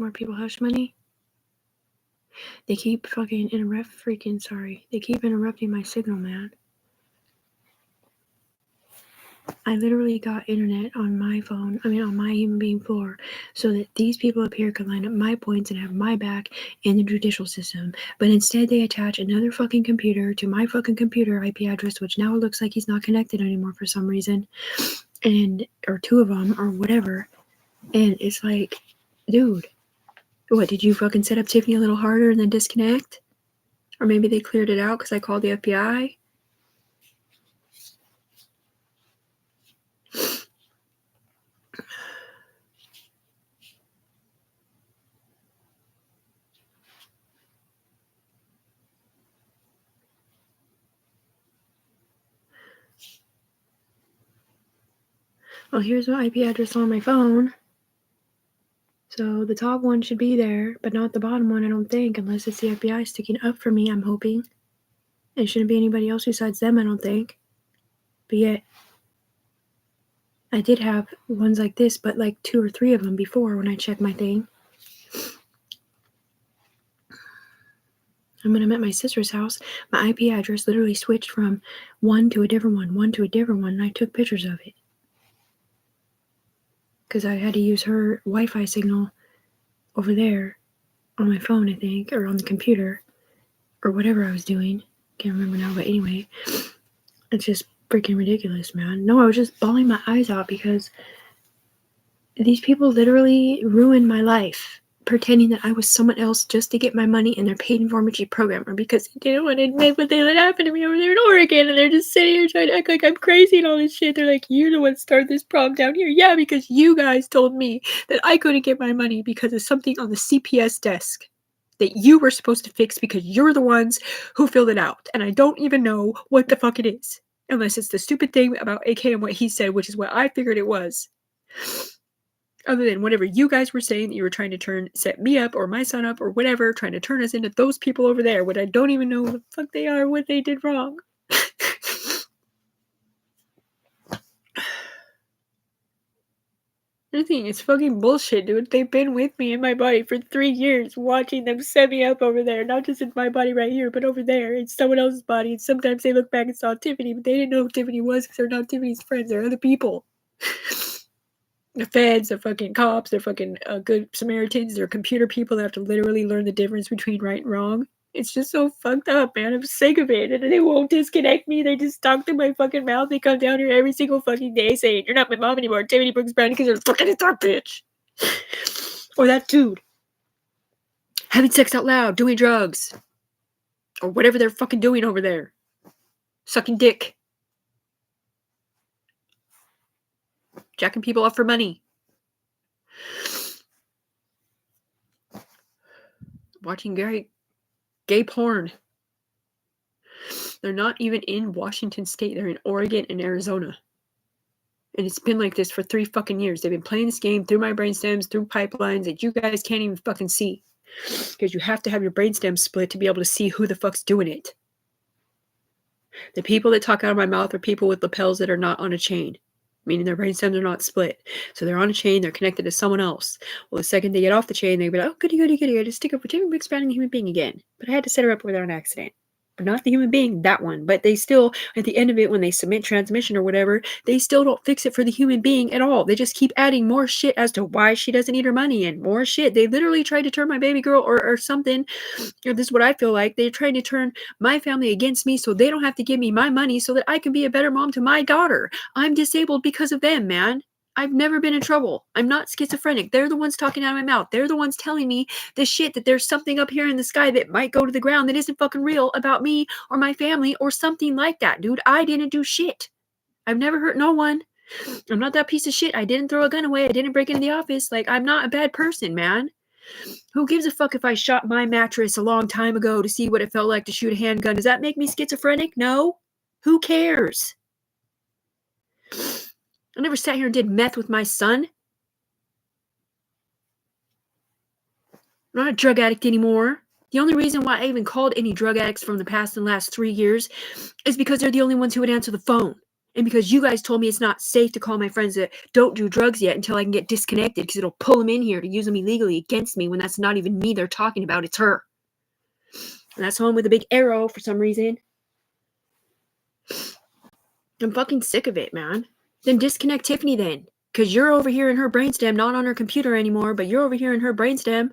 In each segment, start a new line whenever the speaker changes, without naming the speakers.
More people hush money. They keep fucking They keep interrupting my signal, man. I literally got internet on my phone, on my human being floor, so that these people up here could line up my points and have my back in the judicial system. But instead they attach another fucking computer to my fucking computer IP address, which now it looks like he's not connected anymore for some reason. Or two of them, or whatever. And it's like, dude, what, did you fucking set up Tiffany a little harder and then disconnect? Or maybe they cleared it out because I called the FBI? Well, here's my IP address on my phone. So the top one should be there, but not the bottom one, I don't think, unless it's the FBI sticking up for me, I'm hoping. And it shouldn't be anybody else besides them, I don't think. But yet, I did have ones like this, but like 2 or 3 of them before when I checked my thing. And when I'm at my sister's house, my IP address literally switched from one to a different one to a different one, and I took pictures of it. Because I had to use her Wi-Fi signal over there on my phone, I think, or on the computer, or whatever I was doing. Can't remember now, but anyway, it's just freaking ridiculous, man. No, I was just bawling my eyes out because these people literally ruined my life, pretending that I was someone else just to get my money, and they're paid information programmer because they didn't want to admit what they let happen to me over there in Oregon, and they're just sitting here trying to act like I'm crazy and all this shit. They're like, you're the one that started this problem down here. Yeah, because you guys told me that I couldn't get my money because of something on the CPS desk that you were supposed to fix because you're the ones who filled it out, and I don't even know what the fuck it is, unless it's the stupid thing about AK and what he said, which is what I figured it was. Other than whatever you guys were saying that you were trying to set me up or my son up or whatever, trying to turn us into those people over there, when I don't even know who the fuck they are, what they did wrong. I think it's fucking bullshit, dude. They've been with me in my body for 3 years, watching them set me up over there. Not just in my body right here, but over there in someone else's body. And sometimes they look back and saw Tiffany, but they didn't know who Tiffany was because they're not Tiffany's friends. They're other people. The feds, they're fucking cops, they're fucking good Samaritans, they're computer people that have to literally learn the difference between right and wrong. It's just so fucked up, man. I'm sick of it. And they won't disconnect me. They just talk through my fucking mouth. They come down here every single fucking day saying, you're not my mom anymore, Tiffany Brooks Brown, because you're fucking a dark bitch. Or that dude. Having sex out loud, doing drugs. Or whatever they're fucking doing over there. Sucking dick. Jacking people off for money. Watching gay porn. They're not even in Washington State. They're in Oregon and Arizona. And it's been like this for 3 fucking years. They've been playing this game through my brainstems, through pipelines that you guys can't even fucking see. Because you have to have your brainstem split to be able to see who the fuck's doing it. The people that talk out of my mouth are people with lapels that are not on a chain. Meaning their brainstems are not split. So they're on a chain, they're connected to someone else. Well, the second they get off the chain, they'll be like, oh, goody, I just stick up for Tiffany Brooks Brown and the human being again. But I had to set her up with her on accident. But not the human being, that one. But they still, at the end of it, when they submit transmission or whatever, they still don't fix it for the human being at all. They just keep adding more shit as to why she doesn't need her money and more shit. They literally tried to turn my baby girl or something. Or this is what I feel like. They're trying to turn my family against me so they don't have to give me my money so that I can be a better mom to my daughter. I'm disabled because of them, man. I've never been in trouble. I'm not schizophrenic. They're the ones talking out of my mouth. They're the ones telling me this shit that there's something up here in the sky that might go to the ground that isn't fucking real about me or my family or something like that, dude. I didn't do shit. I've never hurt no one. I'm not that piece of shit. I didn't throw a gun away. I didn't break into the office. Like, I'm not a bad person, man. Who gives a fuck if I shot my mattress a long time ago to see what it felt like to shoot a handgun? Does that make me schizophrenic? No. Who cares? I never sat here and did meth with my son. I'm not a drug addict anymore. The only reason why I even called any drug addicts from the past in the last 3 years is because they're the only ones who would answer the phone. And because you guys told me it's not safe to call my friends that don't do drugs yet until I can get disconnected because it'll pull them in here to use them illegally against me when that's not even me they're talking about, it's her. And that's the one with a big arrow for some reason. I'm fucking sick of it, man. Then disconnect Tiffany then. Because you're over here in her brainstem, not on her computer anymore, but you're over here in her brainstem.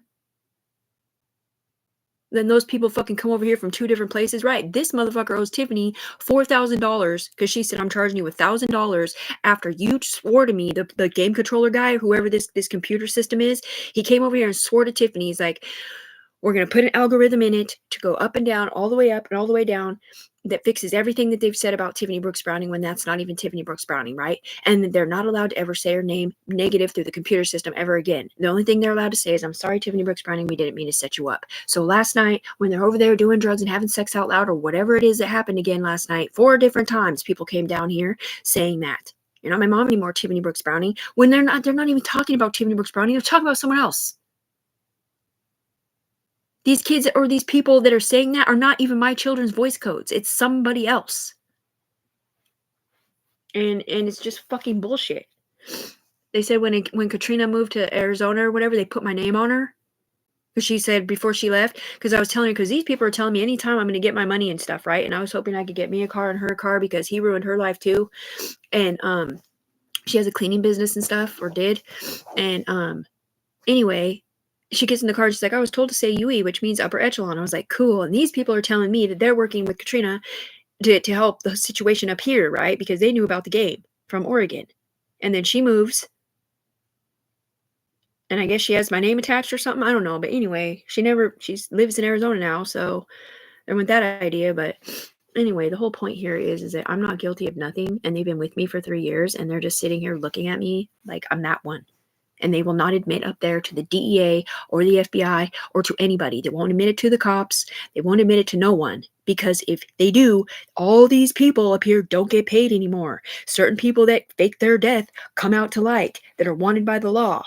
Then those people fucking come over here from 2 different places. Right, this motherfucker owes Tiffany $4,000 because she said, I'm charging you $1,000 after you swore to me, the game controller guy, whoever this computer system is, he came over here and swore to Tiffany. He's like, we're going to put an algorithm in it to go up and down, all the way up and all the way down, that fixes everything that they've said about Tiffany Brooks Browning when that's not even Tiffany Brooks Browning, right? And they're not allowed to ever say her name negative through the computer system ever again. The only thing they're allowed to say is, I'm sorry, Tiffany Brooks Browning, we didn't mean to set you up. So last night, when they're over there doing drugs and having sex out loud or whatever it is that happened again last night, 4 different times people came down here saying that. You're not my mom anymore, Tiffany Brooks Browning. When they're not even talking about Tiffany Brooks Browning, they're talking about someone else. These kids or these people that are saying that are not even my children's voice codes. It's somebody else. And it's just fucking bullshit. They said when Katrina moved to Arizona or whatever, they put my name on her. Because she said before she left, because I was telling her, because these people are telling me anytime I'm going to get my money and stuff, right? And I was hoping I could get me a car and her a car because he ruined her life too. And she has a cleaning business and stuff, or did. And anyway, she gets in the car. She's like, I was told to say UE, which means upper echelon. I was like, cool. And these people are telling me that they're working with Katrina to help the situation up here, right? Because they knew about the game from Oregon. And then she moves. And I guess she has my name attached or something. I don't know. But anyway, she lives in Arizona now. So there went that idea. But anyway, the whole point here is that I'm not guilty of nothing. And they've been with me for 3 years. And they're just sitting here looking at me like I'm that one. And they will not admit up there to the DEA or the FBI or to anybody. They won't admit it to the cops. They won't admit it to no one. Because if they do, all these people up here don't get paid anymore. Certain people that fake their death come out to light that are wanted by the law.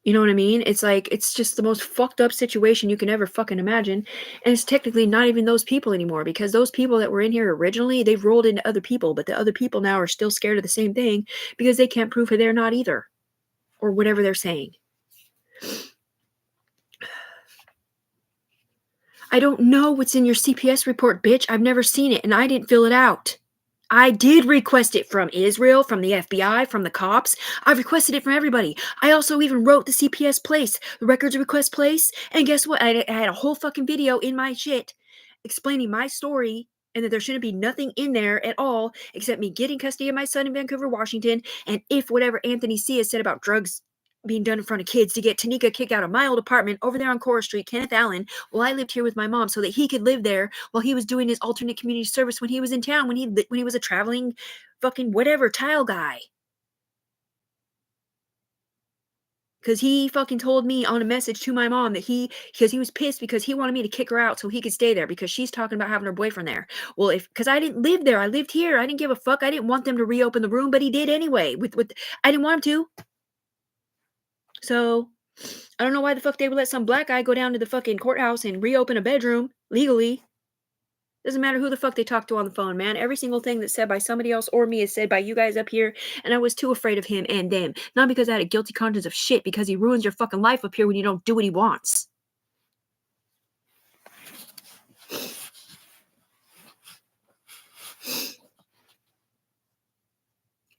You know what I mean? It's like, it's just the most fucked up situation you can ever fucking imagine. And it's technically not even those people anymore, because those people that were in here originally, they've rolled into other people, but the other people now are still scared of the same thing because they can't prove they're not either, or whatever they're saying. I don't know what's in your CPS report, bitch. I've never seen it, and I didn't fill it out. I did request it from Israel, from the FBI, from the cops. I've requested it from everybody. I also even wrote the CPS place, the records request place. And guess what? I had a whole fucking video in my shit explaining my story and that there shouldn't be nothing in there at all except me getting custody of my son in Vancouver, Washington. And if whatever Anthony C. has said about drugs being done in front of kids to get Tanika kicked out of my old apartment over there on Cora Street, Kenneth Allen, while I lived here with my mom so that he could live there while he was doing his alternate community service when he was in town, when he was a traveling fucking whatever tile guy. Because he fucking told me on a message to my mom that because he was pissed because he wanted me to kick her out so he could stay there because she's talking about having her boyfriend there. Well, because I didn't live there, I lived here. I didn't give a fuck. I didn't want them to reopen the room, but he did anyway. I didn't want him to. So I don't know why the fuck they would let some black guy go down to the fucking courthouse and reopen a bedroom legally. Doesn't matter who the fuck they talk to on the phone, man. Every single thing that's said by somebody else or me is said by you guys up here, and I was too afraid of him and them. Not because I had a guilty conscience of shit, because he ruins your fucking life up here when you don't do what he wants.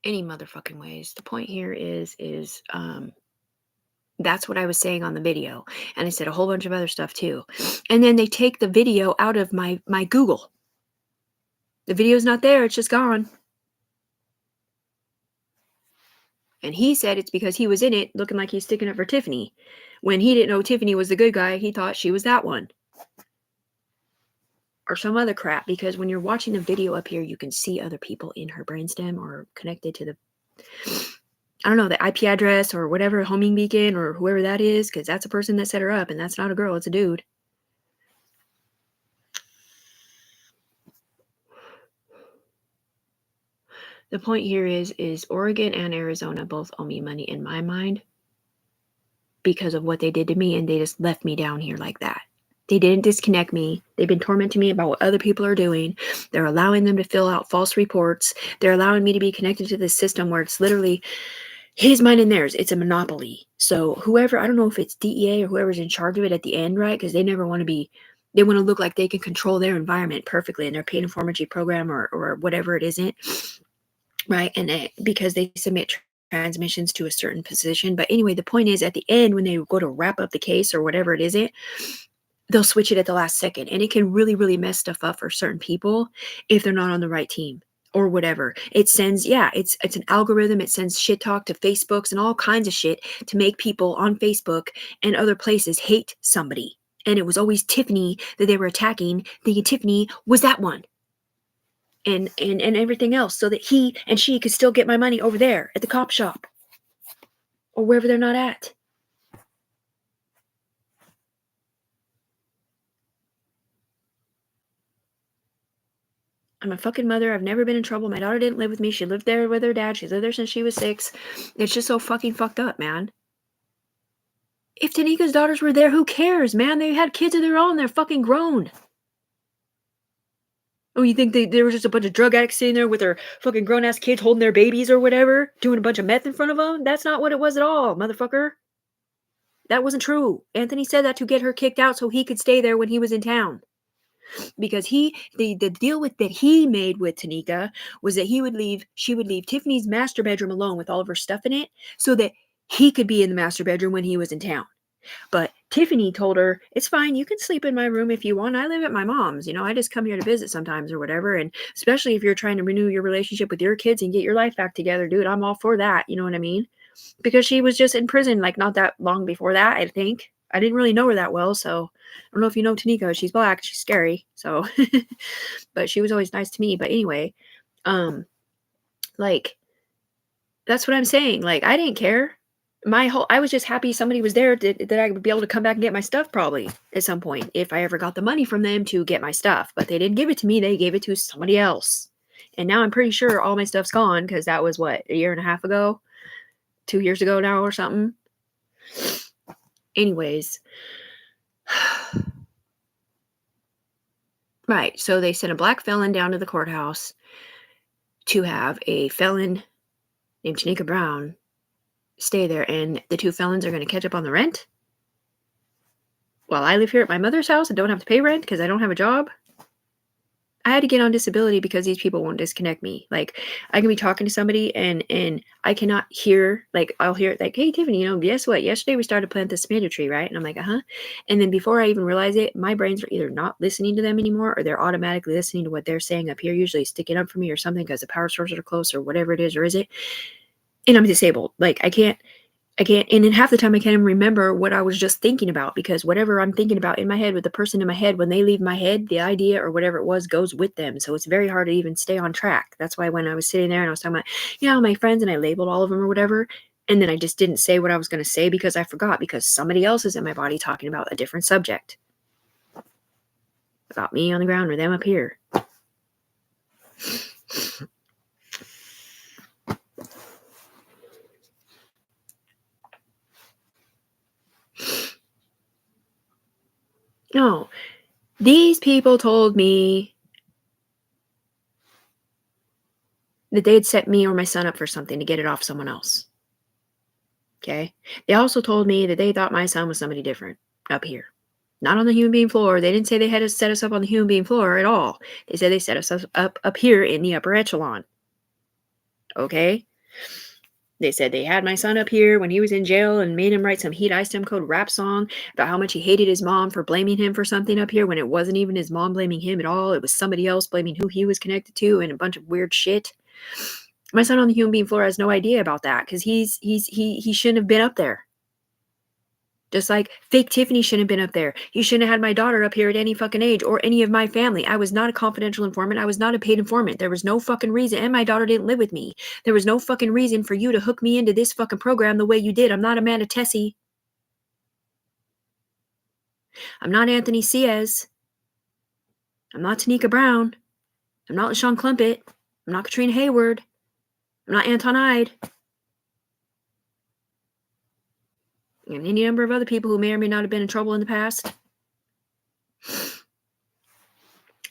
Any motherfucking ways. The point here is that's what I was saying on the video. And I said a whole bunch of other stuff too. And then they take the video out of my Google. The video's not there. It's just gone. And he said it's because he was in it looking like he's sticking up for Tiffany. When he didn't know Tiffany was the good guy, he thought she was that one. Or some other crap. Because when you're watching the video up here, you can see other people in her brainstem or connected to the, I don't know, the IP address or whatever, homing beacon or whoever that is. Because that's a person that set her up. And that's not a girl, it's a dude. The point here is Oregon and Arizona both owe me money in my mind. Because of what they did to me, and they just left me down here like that. And I don't know why the fuck they would let some black guy go down to the fucking courthouse and reopen a bedroom legally. Doesn't matter who the fuck they talk to on the phone, man. Every single thing that's said by somebody else or me is said by you guys up here, and I was too afraid of him and them. Not because I had a guilty conscience of shit, because he ruins your fucking life up here when you don't do what he wants. They didn't disconnect me. They've been tormenting me about what other people are doing. They're allowing them to fill out false reports. They're allowing me to be connected to this system where it's literally his, mine, and theirs. It's a monopoly. So whoever, I don't know if it's DEA or whoever's in charge of it at the end, right? Because they never want to be, they want to look like they can control their environment perfectly in their paid informantry program or whatever it isn't, right? And because they submit transmissions to a certain position. But anyway, the point is at the end, when they go to wrap up the case or whatever it isn't, they'll switch it at the last second, and it can really, really mess stuff up for certain people if they're not on the right team or whatever. It sends, it's an algorithm. It sends shit talk to Facebooks and all kinds of shit to make people on Facebook and other places hate somebody. And it was always Tiffany that they were attacking, thinking Tiffany was that one. And everything else, so that he and she could still get my money over there at the cop shop or wherever they're not at. I'm a fucking mother. I've never been in trouble. My daughter didn't live with me. She lived there with her dad. She's lived there since she was 6. It's just so fucking fucked up, man. If Tanika's daughters were there, who cares, man? They had kids of their own. They're fucking grown. Oh, you think there was just a bunch of drug addicts sitting there with their fucking grown-ass kids holding their babies or whatever, doing a bunch of meth in front of them? That's not what it was at all, motherfucker. That wasn't true. Anthony said that to get her kicked out so he could stay there when he was in town. Because the deal that he made with Tanika was that she would leave Tiffany's master bedroom alone with all of her stuff in it so that he could be in the master bedroom when he was in town. But Tiffany told her, it's fine, you can sleep in my room if you want. I live at my mom's, I just come here to visit sometimes or whatever. And especially if you're trying to renew your relationship with your kids and get your life back together, dude, I'm all for that. You know what I mean? Because she was just in prison like not that long before that, I think. I didn't really know her that well, so I don't know if you know Tanika. She's black. She's scary. So, but she was always nice to me. But anyway, like, that's what I'm saying. Like, I didn't care. I was just happy somebody was there that I would be able to come back and get my stuff probably at some point if I ever got the money from them to get my stuff. But they didn't give it to me. They gave it to somebody else. And now I'm pretty sure all my stuff's gone because that was what, a year and a half ago? 2 years ago now or something. Anyways. Right. So they sent a black felon down to the courthouse to have a felon named Tanika Brown stay there. And the 2 felons are going to catch up on the rent while I live here at my mother's house and don't have to pay rent because I don't have a job. I had to get on disability because these people won't disconnect me. Like, I can be talking to somebody and I cannot hear, like, I'll hear it like, hey, Tiffany, guess what? Yesterday we started to plant this tomato tree, right? And I'm like, uh-huh. And then before I even realize it, my brains are either not listening to them anymore or they're automatically listening to what they're saying up here, usually sticking up for me or something because the power sources are close or whatever it is, or is it? And I'm disabled. Like, I can't, and then half the time I can't even remember what I was just thinking about because whatever I'm thinking about in my head with the person in my head, when they leave my head, the idea or whatever it was goes with them. So it's very hard to even stay on track. That's why when I was sitting there and I was talking about, my friends and I labeled all of them or whatever, and then I just didn't say what I was going to say because I forgot because somebody else is in my body talking about a different subject. About me on the ground or them up here. No, these people told me that they had set me or my son up for something to get it off someone else. Okay. They also told me that they thought my son was somebody different up here. Not on the human being floor. They didn't say they had to set us up on the human being floor at all. They said they set us up here in the upper echelon. Okay. They said they had my son up here when he was in jail and made him write some Heat Iced Him Code rap song about how much he hated his mom for blaming him for something up here when it wasn't even his mom blaming him at all. It was somebody else blaming who he was connected to and a bunch of weird shit. My son on the human being floor has no idea about that because he shouldn't have been up there. Just like fake Tiffany shouldn't have been up there. He shouldn't have had my daughter up here at any fucking age or any of my family. I was not a confidential informant. I was not a paid informant. There was no fucking reason. And my daughter didn't live with me. There was no fucking reason for you to hook me into this fucking program the way you did. I'm not Amanda Tessie. I'm not Anthony Ciez. I'm not Tanika Brown. I'm not LaShawn Clumpett. I'm not Katrina Hayward. I'm not Anton Ide. And any number of other people who may or may not have been in trouble in the past.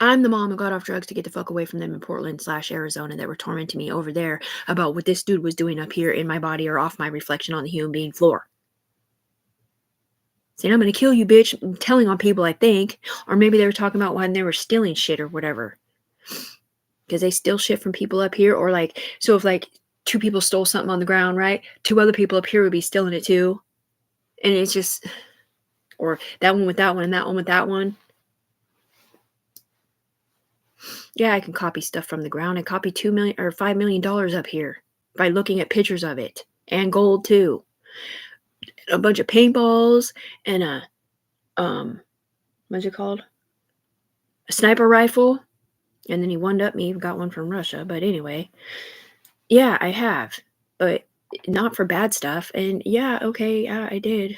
I'm the mom who got off drugs to get the fuck away from them in Portland/Arizona that were tormenting me over there about what this dude was doing up here in my body or off my reflection on the human being floor. Saying, I'm gonna kill you, bitch. I'm telling on people, I think. Or maybe they were talking about when they were stealing shit or whatever. Because they steal shit from people up here. Or like, so if like 2 people stole something on the ground, right? 2 other people up here would be stealing it too. And it's just, or that one with that one and that one with that one. Yeah, I can copy stuff from the ground. I copied $2 million or $5 million up here by looking at pictures of it. And gold too. A bunch of paintballs and a what's it called? A sniper rifle. And then he one-upped me, got one from Russia. But anyway, yeah, I have. But not for bad stuff. And yeah, okay, yeah, I did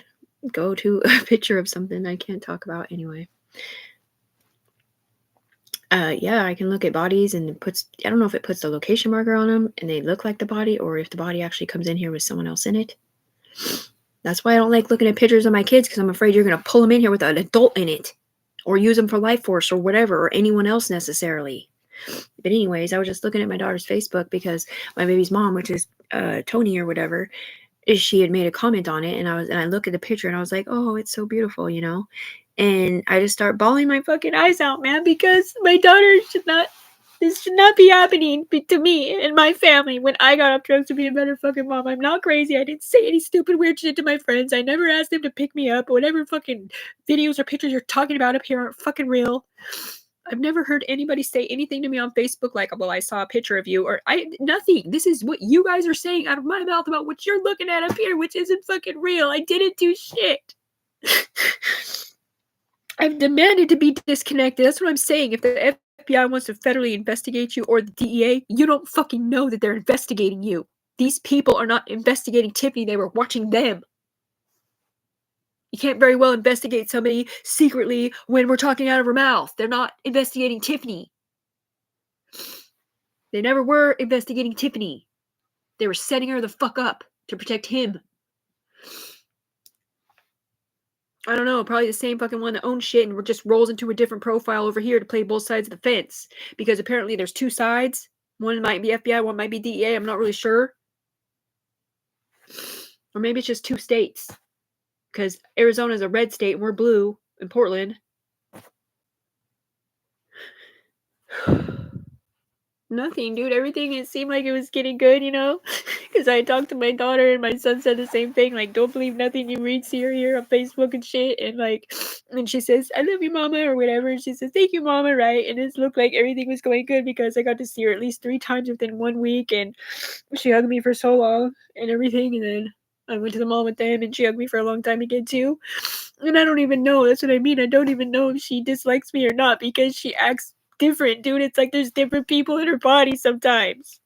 go to a picture of something I can't talk about anyway. Yeah, I can look at bodies and it puts, I don't know if it puts the location marker on them and they look like the body or if the body actually comes in here with someone else in it. That's why I don't like looking at pictures of my kids because I'm afraid you're going to pull them in here with an adult in it or use them for life force or whatever or anyone else necessarily. But anyways, I was just looking at my daughter's Facebook because my baby's mom, which is Tony or whatever, she had made a comment on it and I looked at the picture and I was like, oh, it's so beautiful, you know? And I just start bawling my fucking eyes out, man, because my daughter this should not be happening to me and my family when I got off drugs to be a better fucking mom. I'm not crazy. I didn't say any stupid weird shit to my friends. I never asked them to pick me up. Whatever fucking videos or pictures you're talking about up here aren't fucking real. I've never heard anybody say anything to me on Facebook like, well, I saw a picture of you or nothing. This is what you guys are saying out of my mouth about what you're looking at up here, which isn't fucking real. I didn't do shit. I've demanded to be disconnected. That's what I'm saying. If the FBI wants to federally investigate you or the DEA, you don't fucking know that they're investigating you. These people are not investigating Tiffany. They were watching them. You can't very well investigate somebody secretly when we're talking out of her mouth. They're not investigating Tiffany. They never were investigating Tiffany. They were setting her the fuck up to protect him. I don't know, probably the same fucking one that owns shit and just rolls into a different profile over here to play both sides of the fence. Because apparently there's 2 sides. One might be FBI, one might be DEA. I'm not really sure. Or maybe it's just 2 states. Because Arizona's a red state and we're blue in Portland. Nothing, dude. Everything, it seemed like it was getting good, you know? Because I talked to my daughter and my son said the same thing. Like, don't believe nothing you read, see or hear on Facebook and shit. And like, and she says, I love you, mama, or whatever. And she says, thank you, mama, right? And it looked like everything was going good because I got to see her at least 3 times within 1 week. And she hugged me for so long and everything. And then I went to the mall with them and she hugged me for a long time again, too. And I don't even know. That's what I mean. I don't even know if she dislikes me or not because she acts different, dude. It's like there's different people in her body sometimes.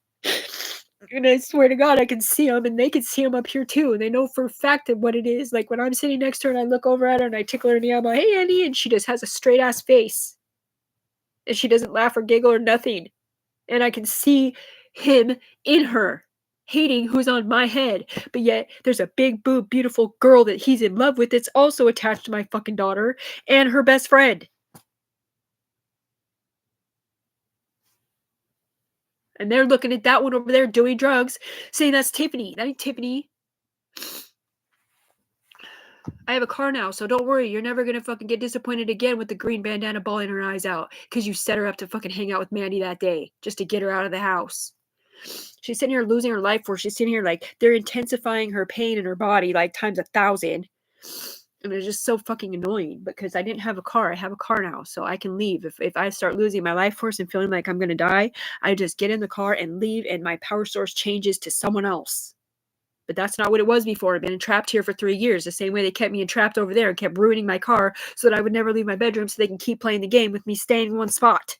And I swear to God, I can see them and they can see them up here too. And they know for a fact that what it is. Like when I'm sitting next to her and I look over at her and I tickle her in the elbow, hey, Andy, and she just has a straight ass face. And she doesn't laugh or giggle or nothing. And I can see him in her hating who's on my head. But yet there's a big boob, beautiful girl that he's in love with that's also attached to my fucking daughter and her best friend. And they're looking at that one over there doing drugs, saying that's Tiffany. That ain't Tiffany. I have a car now, so don't worry. You're never gonna fucking get disappointed again with the green bandana bawling her eyes out because you set her up to fucking hang out with Mandy that day just to get her out of the house. She's sitting here losing her life force. She's sitting here like they're intensifying her pain in her body like times 1,000. And it's just so fucking annoying because I didn't have a car. I have a car now, so I can leave. If I start losing my life force and feeling like I'm going to die, I just get in the car and leave and my power source changes to someone else. But that's not what it was before. I've been entrapped here for 3 years, the same way they kept me entrapped over there and kept ruining my car so that I would never leave my bedroom so they can keep playing the game with me staying in one spot.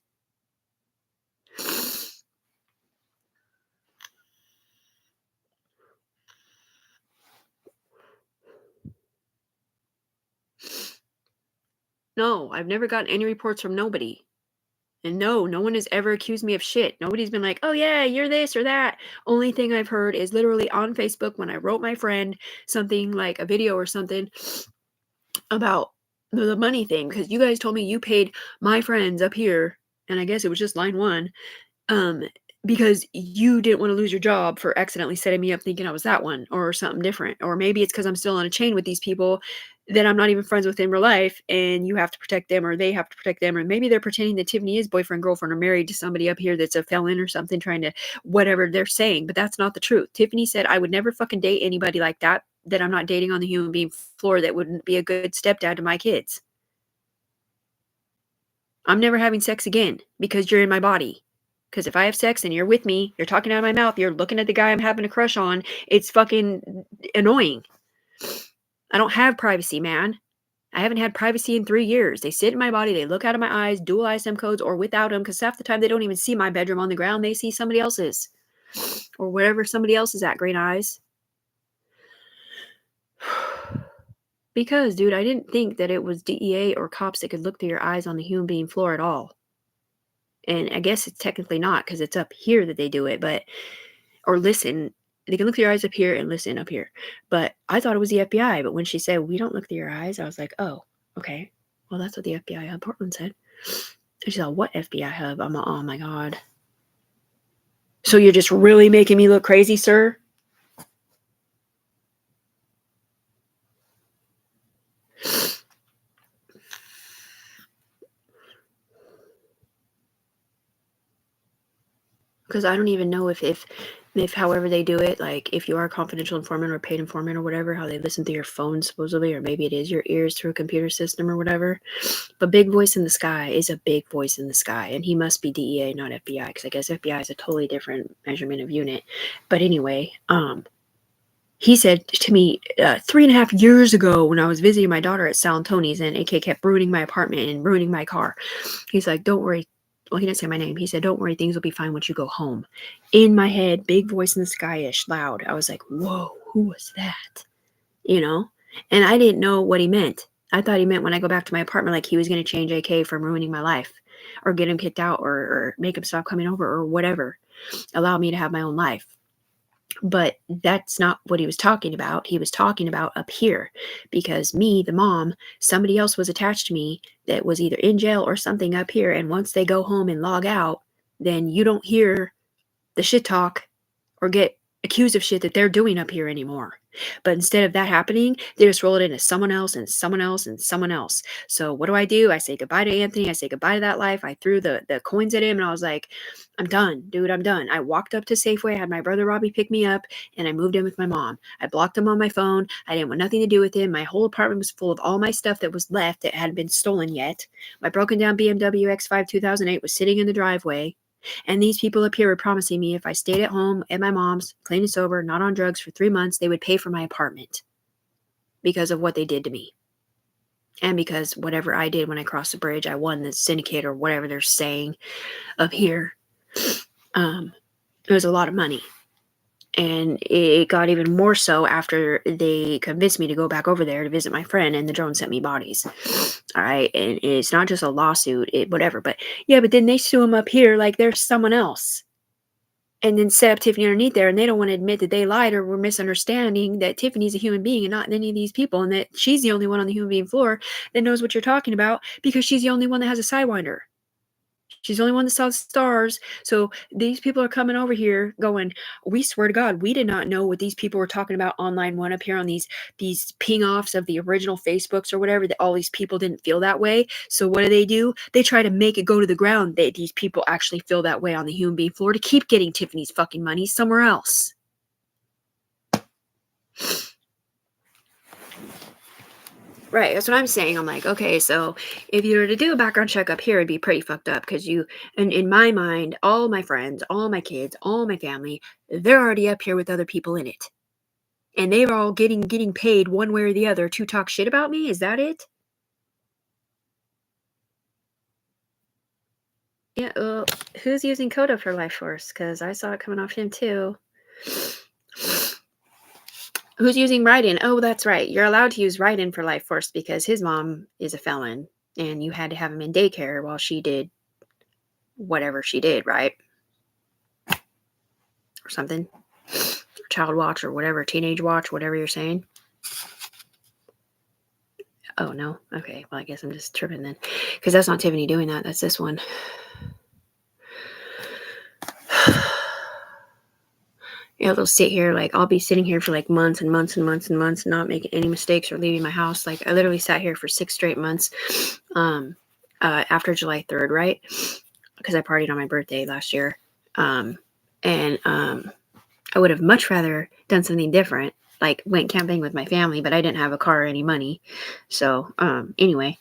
No, I've never gotten any reports from nobody. And no one has ever accused me of shit. Nobody's been like, oh yeah, you're this or that. Only thing I've heard is literally on Facebook when I wrote my friend something like a video or something about the money thing. Because you guys told me you paid my friends up here and I guess it was just line 1, um, because you didn't wanna lose your job for accidentally setting me up thinking I was that one or something different, or maybe it's because 'cause I'm still on a chain with these people that I'm not even friends with in real life, and you have to protect them or they have to protect them, or maybe they're pretending that Tiffany is boyfriend, girlfriend, or married to somebody up here that's a felon or something trying to whatever they're saying, but that's not the truth. Tiffany said, "I would never fucking date anybody like that, that I'm not dating on the human being floor that wouldn't be a good stepdad to my kids. I'm never having sex again because you're in my body. Because if I have sex and you're with me, you're talking out of my mouth, you're looking at the guy I'm having a crush on, it's fucking annoying. I don't have privacy, man. I haven't had privacy in 3 years. They sit in my body, they look out of my eyes, dual ISM codes or without them, because half the time they don't even see my bedroom on the ground, they see somebody else's. Or wherever somebody else is at, green eyes. Because, dude, I didn't think that it was DEA or cops that could look through your eyes on the human being floor at all. And I guess it's technically not because it's up here that they do it, but or listen. They can look through your eyes up here and listen up here. But I thought it was the FBI. But when she said, we don't look through your eyes, I was like, oh, okay. Well, that's what the FBI hub Portland said. And she's like, what FBI hub? I'm like, oh my God. So you're just really making me look crazy, sir? Because I don't even know if however they do it, like if you are a confidential informant or paid informant or whatever, how they listen through your phone supposedly, or maybe it is your ears through a computer system or whatever. But big voice in the sky is a big voice in the sky, and he must be DEA, not FBI, because I guess FBI is a totally different measurement of unit. But anyway, he said to me 3.5 years ago when I was visiting my daughter at Sal Tony's, and AK kept ruining my apartment and ruining my car. He's like, don't worry. Well, he didn't say my name. He said, don't worry, things will be fine once you go home. In my head, big voice in the sky-ish, loud. I was like, whoa, who was that? You know? And I didn't know what he meant. I thought he meant when I go back to my apartment, like he was going to change AK from ruining my life or get him kicked out or make him stop coming over or whatever. Allow me to have my own life. But that's not what he was talking about. He was talking about up here because me, the mom, somebody else was attached to me that was either in jail or something up here. And once they go home and log out, then you don't hear the shit talk or get accused of shit that they're doing up here anymore. But instead of that happening, they just roll it into someone else and someone else and someone else. So what do? I say goodbye to Anthony. I say goodbye to that life. I threw the coins at him and I was like, I'm done, dude. I'm done. I walked up to Safeway. I had my brother Robbie pick me up and I moved in with my mom. I blocked him on my phone. I didn't want nothing to do with him. My whole apartment was full of all my stuff that was left that hadn't been stolen yet. My broken down BMW X5 2008 was sitting in the driveway. And these people up here were promising me if I stayed at home at my mom's, clean and sober, not on drugs for 3 months, they would pay for my apartment because of what they did to me. And because whatever I did when I crossed the bridge, I won the syndicate or whatever they're saying up here. It was a lot of money. And it got even more so after they convinced me to go back over there to visit my friend and the drone sent me bodies. All right. And it's not just a lawsuit, whatever. But yeah, but then they sue him up here like there's someone else. And then set up Tiffany underneath there. And they don't want to admit that they lied or were misunderstanding that Tiffany's a human being and not any of these people. And that she's the only one on the human being floor that knows what you're talking about because she's the only one that has a sidewinder. She's the only one that saw the stars. So these people are coming over here going, we swear to God, we did not know what these people were talking about online one up here on these ping offs of the original Facebooks or whatever, that all these people didn't feel that way. So what do? They try to make it go to the ground that these people actually feel that way on the human being floor to keep getting Tiffany's fucking money somewhere else. Right, that's what I'm saying. I'm like, okay, so if you were to do a background check up here, it'd be pretty fucked up because and in my mind, all my friends, all my kids, all my family, they're already up here with other people in it. And they're all getting paid one way or the other to talk shit about me. Is that it? Yeah, who's using Coda for Life Force? Because I saw it coming off him too. Who's using Raiden? Oh, that's right. You're allowed to use Raiden for Life Force because his mom is a felon and you had to have him in daycare while she did whatever she did, right? Or something. Child watch or whatever, teenage watch, whatever you're saying. Oh, no? Okay, well, I guess I'm just tripping then. Because that's not Tiffany doing that. That's this one. Yeah, they'll sit here, like, I'll be sitting here for, like, months and months and months and months, not making any mistakes or leaving my house. Like, I literally sat here for 6 straight months, after July 3rd, right? Because I partied on my birthday last year. And I would have much rather done something different, like went camping with my family, but I didn't have a car or any money. So, anyway,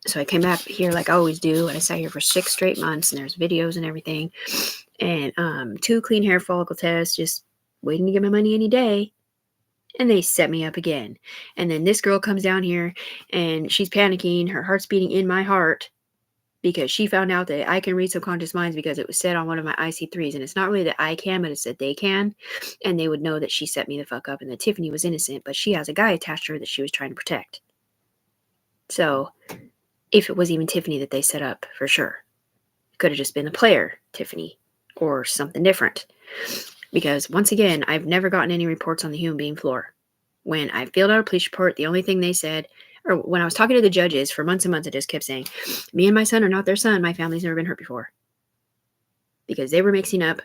so I came back here like I always do, and I sat here for 6 straight months, and there's videos and everything, and 2 clean hair follicle tests, just waiting to get my money any day, and they set me up again. And then this girl comes down here, and she's panicking, her heart's beating in my heart, because she found out that I can read subconscious minds because it was said on one of my IC3s, and it's not really that I can, but it's that they can, and they would know that she set me the fuck up and that Tiffany was innocent, but she has a guy attached to her that she was trying to protect. So, if it was even Tiffany that they set up, for sure. It could have just been the player, Tiffany, or something different. Because, once again, I've never gotten any reports on the human being floor. When I filled out a police report, the only thing they said, or when I was talking to the judges for months and months, I just kept saying, me and my son are not their son. My family's never been hurt before. Because they were mixing up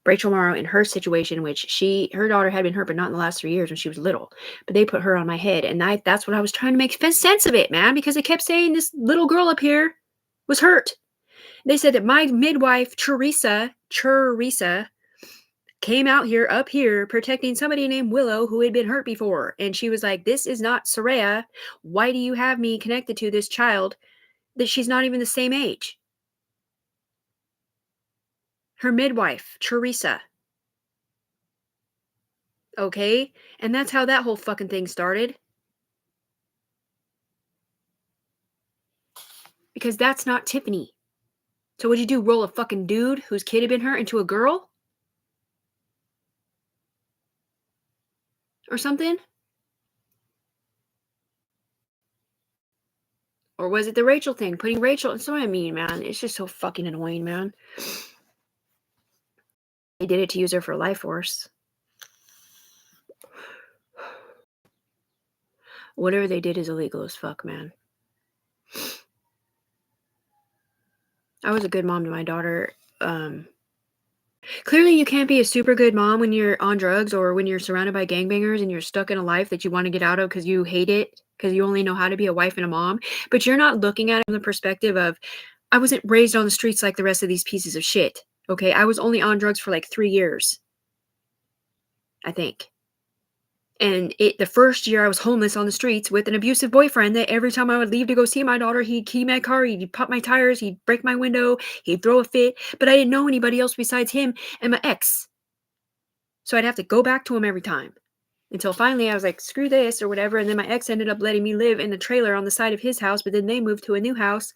Rachel Morrow in her situation, which her daughter had been hurt, but not in the last 3 years when she was little. But they put her on my head, and that's what I was trying to make sense of it, man, because they kept saying this little girl up here was hurt. They said that my midwife, Teresa, came out here, up here, protecting somebody named Willow who had been hurt before. And she was like, this is not Soraya. Why do you have me connected to this child that she's not even the same age? Her midwife, Teresa. Okay? And that's how that whole fucking thing started. Because that's not Tiffany. So what'd you do? Roll a fucking dude whose kid had been hurt into a girl? Or something? Or was it the Rachel thing? Putting Rachel... That's what I mean, man. It's just so fucking annoying, man. They did it to use her for life force. Whatever they did is illegal as fuck, man. I was a good mom to my daughter. Clearly you can't be a super good mom when you're on drugs or when you're surrounded by gangbangers and you're stuck in a life that you want to get out of because you hate it, because you only know how to be a wife and a mom. But you're not looking at it from the perspective of, I wasn't raised on the streets like the rest of these pieces of shit. Okay, I was only on drugs for like 3 years, I think. And the first year I was homeless on the streets with an abusive boyfriend that every time I would leave to go see my daughter, he'd key my car, he'd pop my tires, he'd break my window, he'd throw a fit. But I didn't know anybody else besides him and my ex. So I'd have to go back to him every time. Until finally I was like, screw this or whatever. And then my ex ended up letting me live in the trailer on the side of his house, but then they moved to a new house.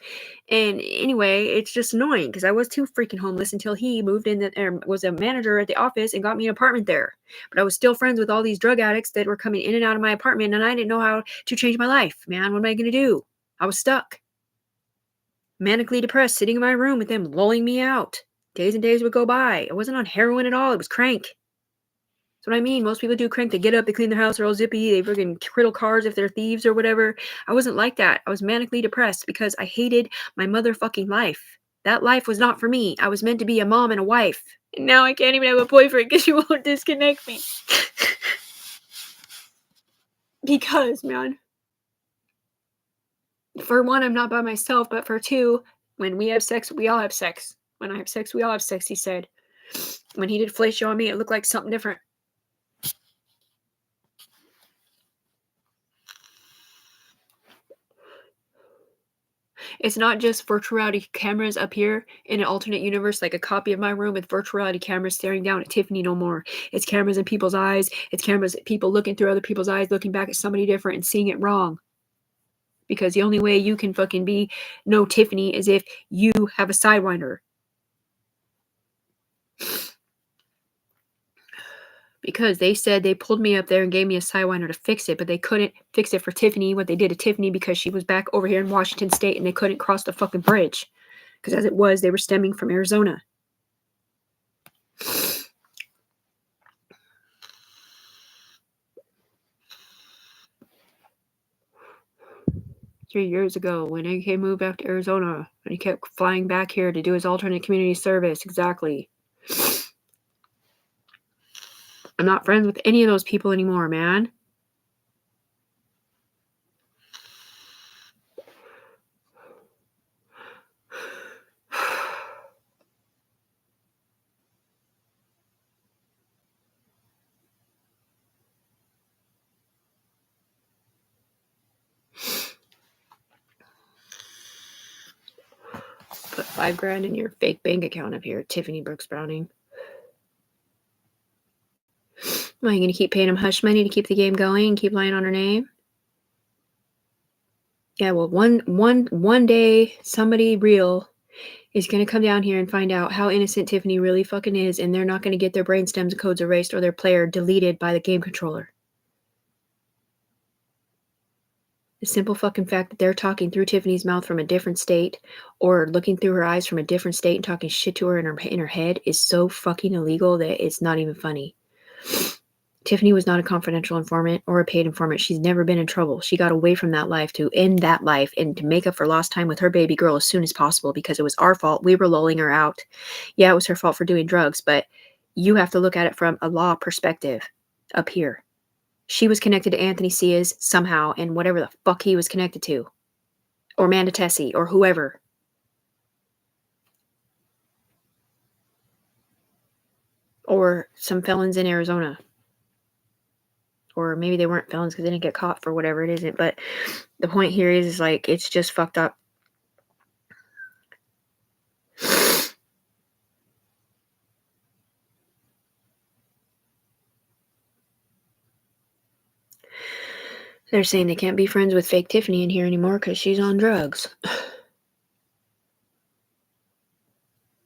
And anyway, it's just annoying because I was too freaking homeless until he moved in, was a manager at the office and got me an apartment there. But I was still friends with all these drug addicts that were coming in and out of my apartment, and I didn't know how to change my life, man. What am I going to do? I was stuck. Manically depressed, sitting in my room with them lulling me out. Days and days would go by. I wasn't on heroin at all. It was crank. That's what I mean. Most people do crank. They get up, they clean their house, they're all zippy, they freaking criddle cars if they're thieves or whatever. I wasn't like that. I was manically depressed because I hated my motherfucking life. That life was not for me. I was meant to be a mom and a wife. And now I can't even have a boyfriend because you won't disconnect me. Because, man. For one, I'm not by myself, but for two, when we have sex, we all have sex. When I have sex, we all have sex, he said. When he did fellatio on me, it looked like something different. It's not just virtual reality cameras up here in an alternate universe, like a copy of my room with virtual reality cameras staring down at Tiffany no more. It's cameras in people's eyes. It's cameras, people looking through other people's eyes, looking back at somebody different and seeing it wrong. Because the only way you can fucking know Tiffany is if you have a sidewinder. Because they said they pulled me up there and gave me a sidewinder to fix it, but they couldn't fix it for Tiffany, what they did to Tiffany, because she was back over here in Washington State and they couldn't cross the fucking bridge. Because as it was, they were stemming from Arizona. 3 years ago when AK moved back to Arizona and he kept flying back here to do his alternate community service. Exactly. I'm not friends with any of those people anymore, man. Put $5,000 in your fake bank account up here, Tiffany Brooks Browning. Are you going to keep paying him hush money to keep the game going and keep lying on her name? Yeah, well, one day somebody real is going to come down here and find out how innocent Tiffany really fucking is, and they're not going to get their brainstems and codes erased or their player deleted by the game controller. The simple fucking fact that they're talking through Tiffany's mouth from a different state or looking through her eyes from a different state and talking shit to her in her head is so fucking illegal that it's not even funny. Tiffany was not a confidential informant or a paid informant. She's never been in trouble. She got away from that life to end that life and to make up for lost time with her baby girl as soon as possible because it was our fault. We were lulling her out. Yeah, it was her fault for doing drugs, but you have to look at it from a law perspective up here. She was connected to Anthony Ciaz somehow and whatever the fuck he was connected to. Or Amanda Tessie or whoever. Or some felons in Arizona. Or maybe they weren't felons because they didn't get caught for whatever it isn't. But the point here is like, it's just fucked up. They're saying they can't be friends with fake Tiffany in here anymore because she's on drugs.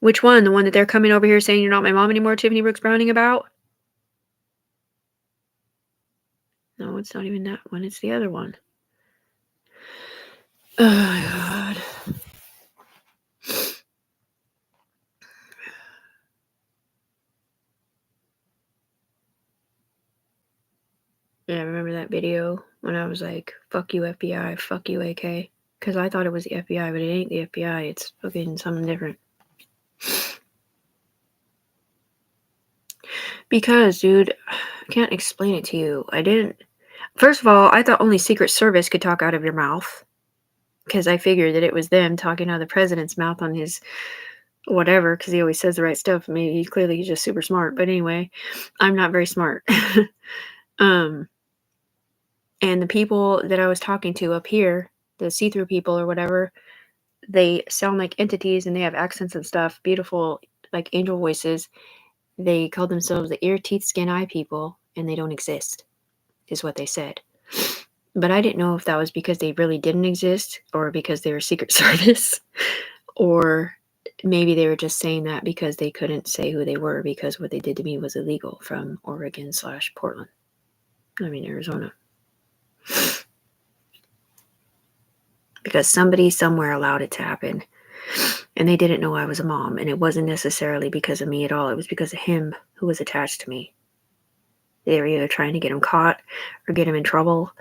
Which one? The one that they're coming over here saying you're not my mom anymore, Tiffany Brooks Browning about? No, it's not even that one. It's the other one. Oh, my God. Yeah, I remember that video when I was like, fuck you, FBI, fuck you, AK. Because I thought it was the FBI, but it ain't the FBI. It's fucking something different. Because, dude, I can't explain it to you. I didn't. First of all, I thought only Secret Service could talk out of your mouth. Because I figured that it was them talking out of the president's mouth on his whatever, because he always says the right stuff. Maybe clearly he's just super smart. But anyway, I'm not very smart. And the people that I was talking to up here, the see-through people or whatever, they sound like entities and they have accents and stuff, beautiful, like angel voices. They call themselves the ear, teeth, skin, eye people, and they don't exist, is what they said. But I didn't know if that was because they really didn't exist or because they were Secret Service, or maybe they were just saying that because they couldn't say who they were because what they did to me was illegal from Oregon/Portland. I mean, Arizona. Because somebody somewhere allowed it to happen. And they didn't know I was a mom. And it wasn't necessarily because of me at all. It was because of him who was attached to me. They were either trying to get him caught or get him in trouble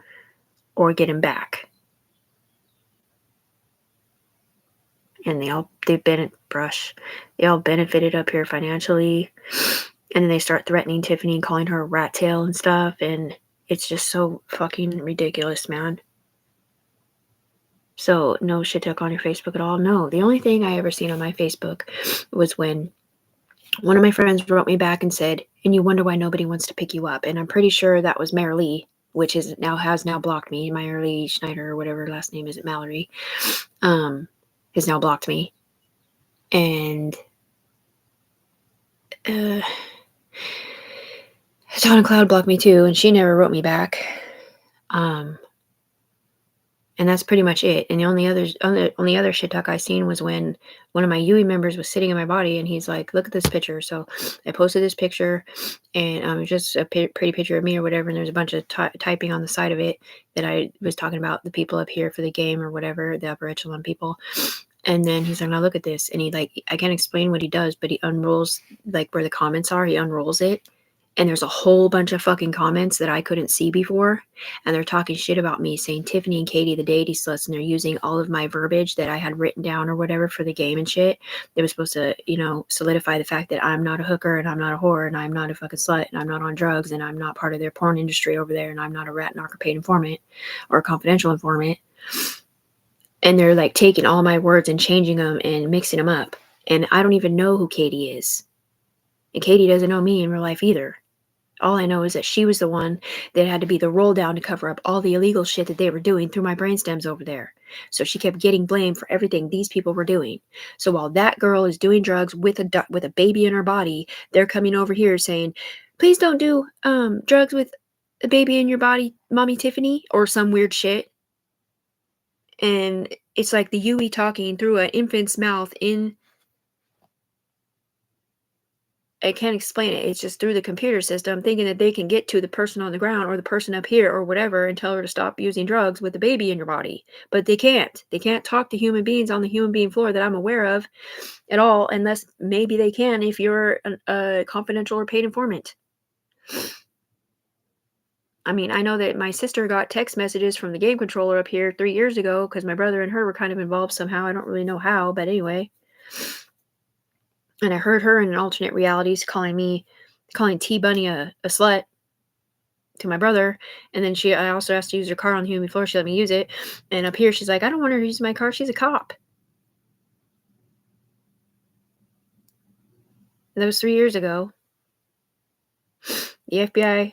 or get him back. And they all benefited up here financially. And then they start threatening Tiffany and calling her a rat tail and stuff. And it's just so fucking ridiculous, man. So no shit talk on your Facebook at all. No, the only thing I ever seen on my Facebook was when one of my friends wrote me back and said, and you wonder why nobody wants to pick you up. And I'm pretty sure that was Mary Lee, which has now blocked me. Mary Lee Schneider or whatever her last name is, Mallory, has now blocked me. And Dawn Cloud blocked me too, and she never wrote me back. And that's pretty much it. And the only other shit talk I seen was when one of my UE members was sitting in my body and he's like, look at this picture. So I posted this picture and just a pretty picture of me or whatever. And there's a bunch of typing on the side of it that I was talking about the people up here for the game or whatever, the upper echelon people. And then he's like, now look at this. And he I can't explain what he does, but he unrolls like where the comments are. He unrolls it. And there's a whole bunch of fucking comments that I couldn't see before, and they're talking shit about me, saying Tiffany and Katie, the deity sluts, and they're using all of my verbiage that I had written down or whatever for the game and shit. They were supposed to, solidify the fact that I'm not a hooker and I'm not a whore and I'm not a fucking slut and I'm not on drugs and I'm not part of their porn industry over there and I'm not a rat narc or paid informant or a confidential informant. And they're like taking all my words and changing them and mixing them up. And I don't even know who Katie is. And Katie doesn't know me in real life either. All I know is that she was the one that had to be the roll down to cover up all the illegal shit that they were doing through my brainstems over there. So she kept getting blamed for everything these people were doing. So while that girl is doing drugs with a baby in her body, they're coming over here saying, "Please don't do drugs with a baby in your body, Mommy Tiffany," or some weird shit. And it's like the Yui talking through an infant's mouth in. I can't explain it. It's just through the computer system, thinking that they can get to the person on the ground or the person up here or whatever and tell her to stop using drugs with the baby in your body. But they can't. They can't talk to human beings on the human being floor that I'm aware of at all, unless maybe they can if you're a confidential or paid informant. I mean, I know that my sister got text messages from the game controller up here 3 years ago because my brother and her were kind of involved somehow. I don't really know how, but anyway. And I heard her in an alternate realities calling T Bunny a slut to my brother. And then I also asked to use her car on the human floor. She let me use it. And up here, she's like, "I don't want her to use my car. She's a cop." And that was 3 years ago. The FBI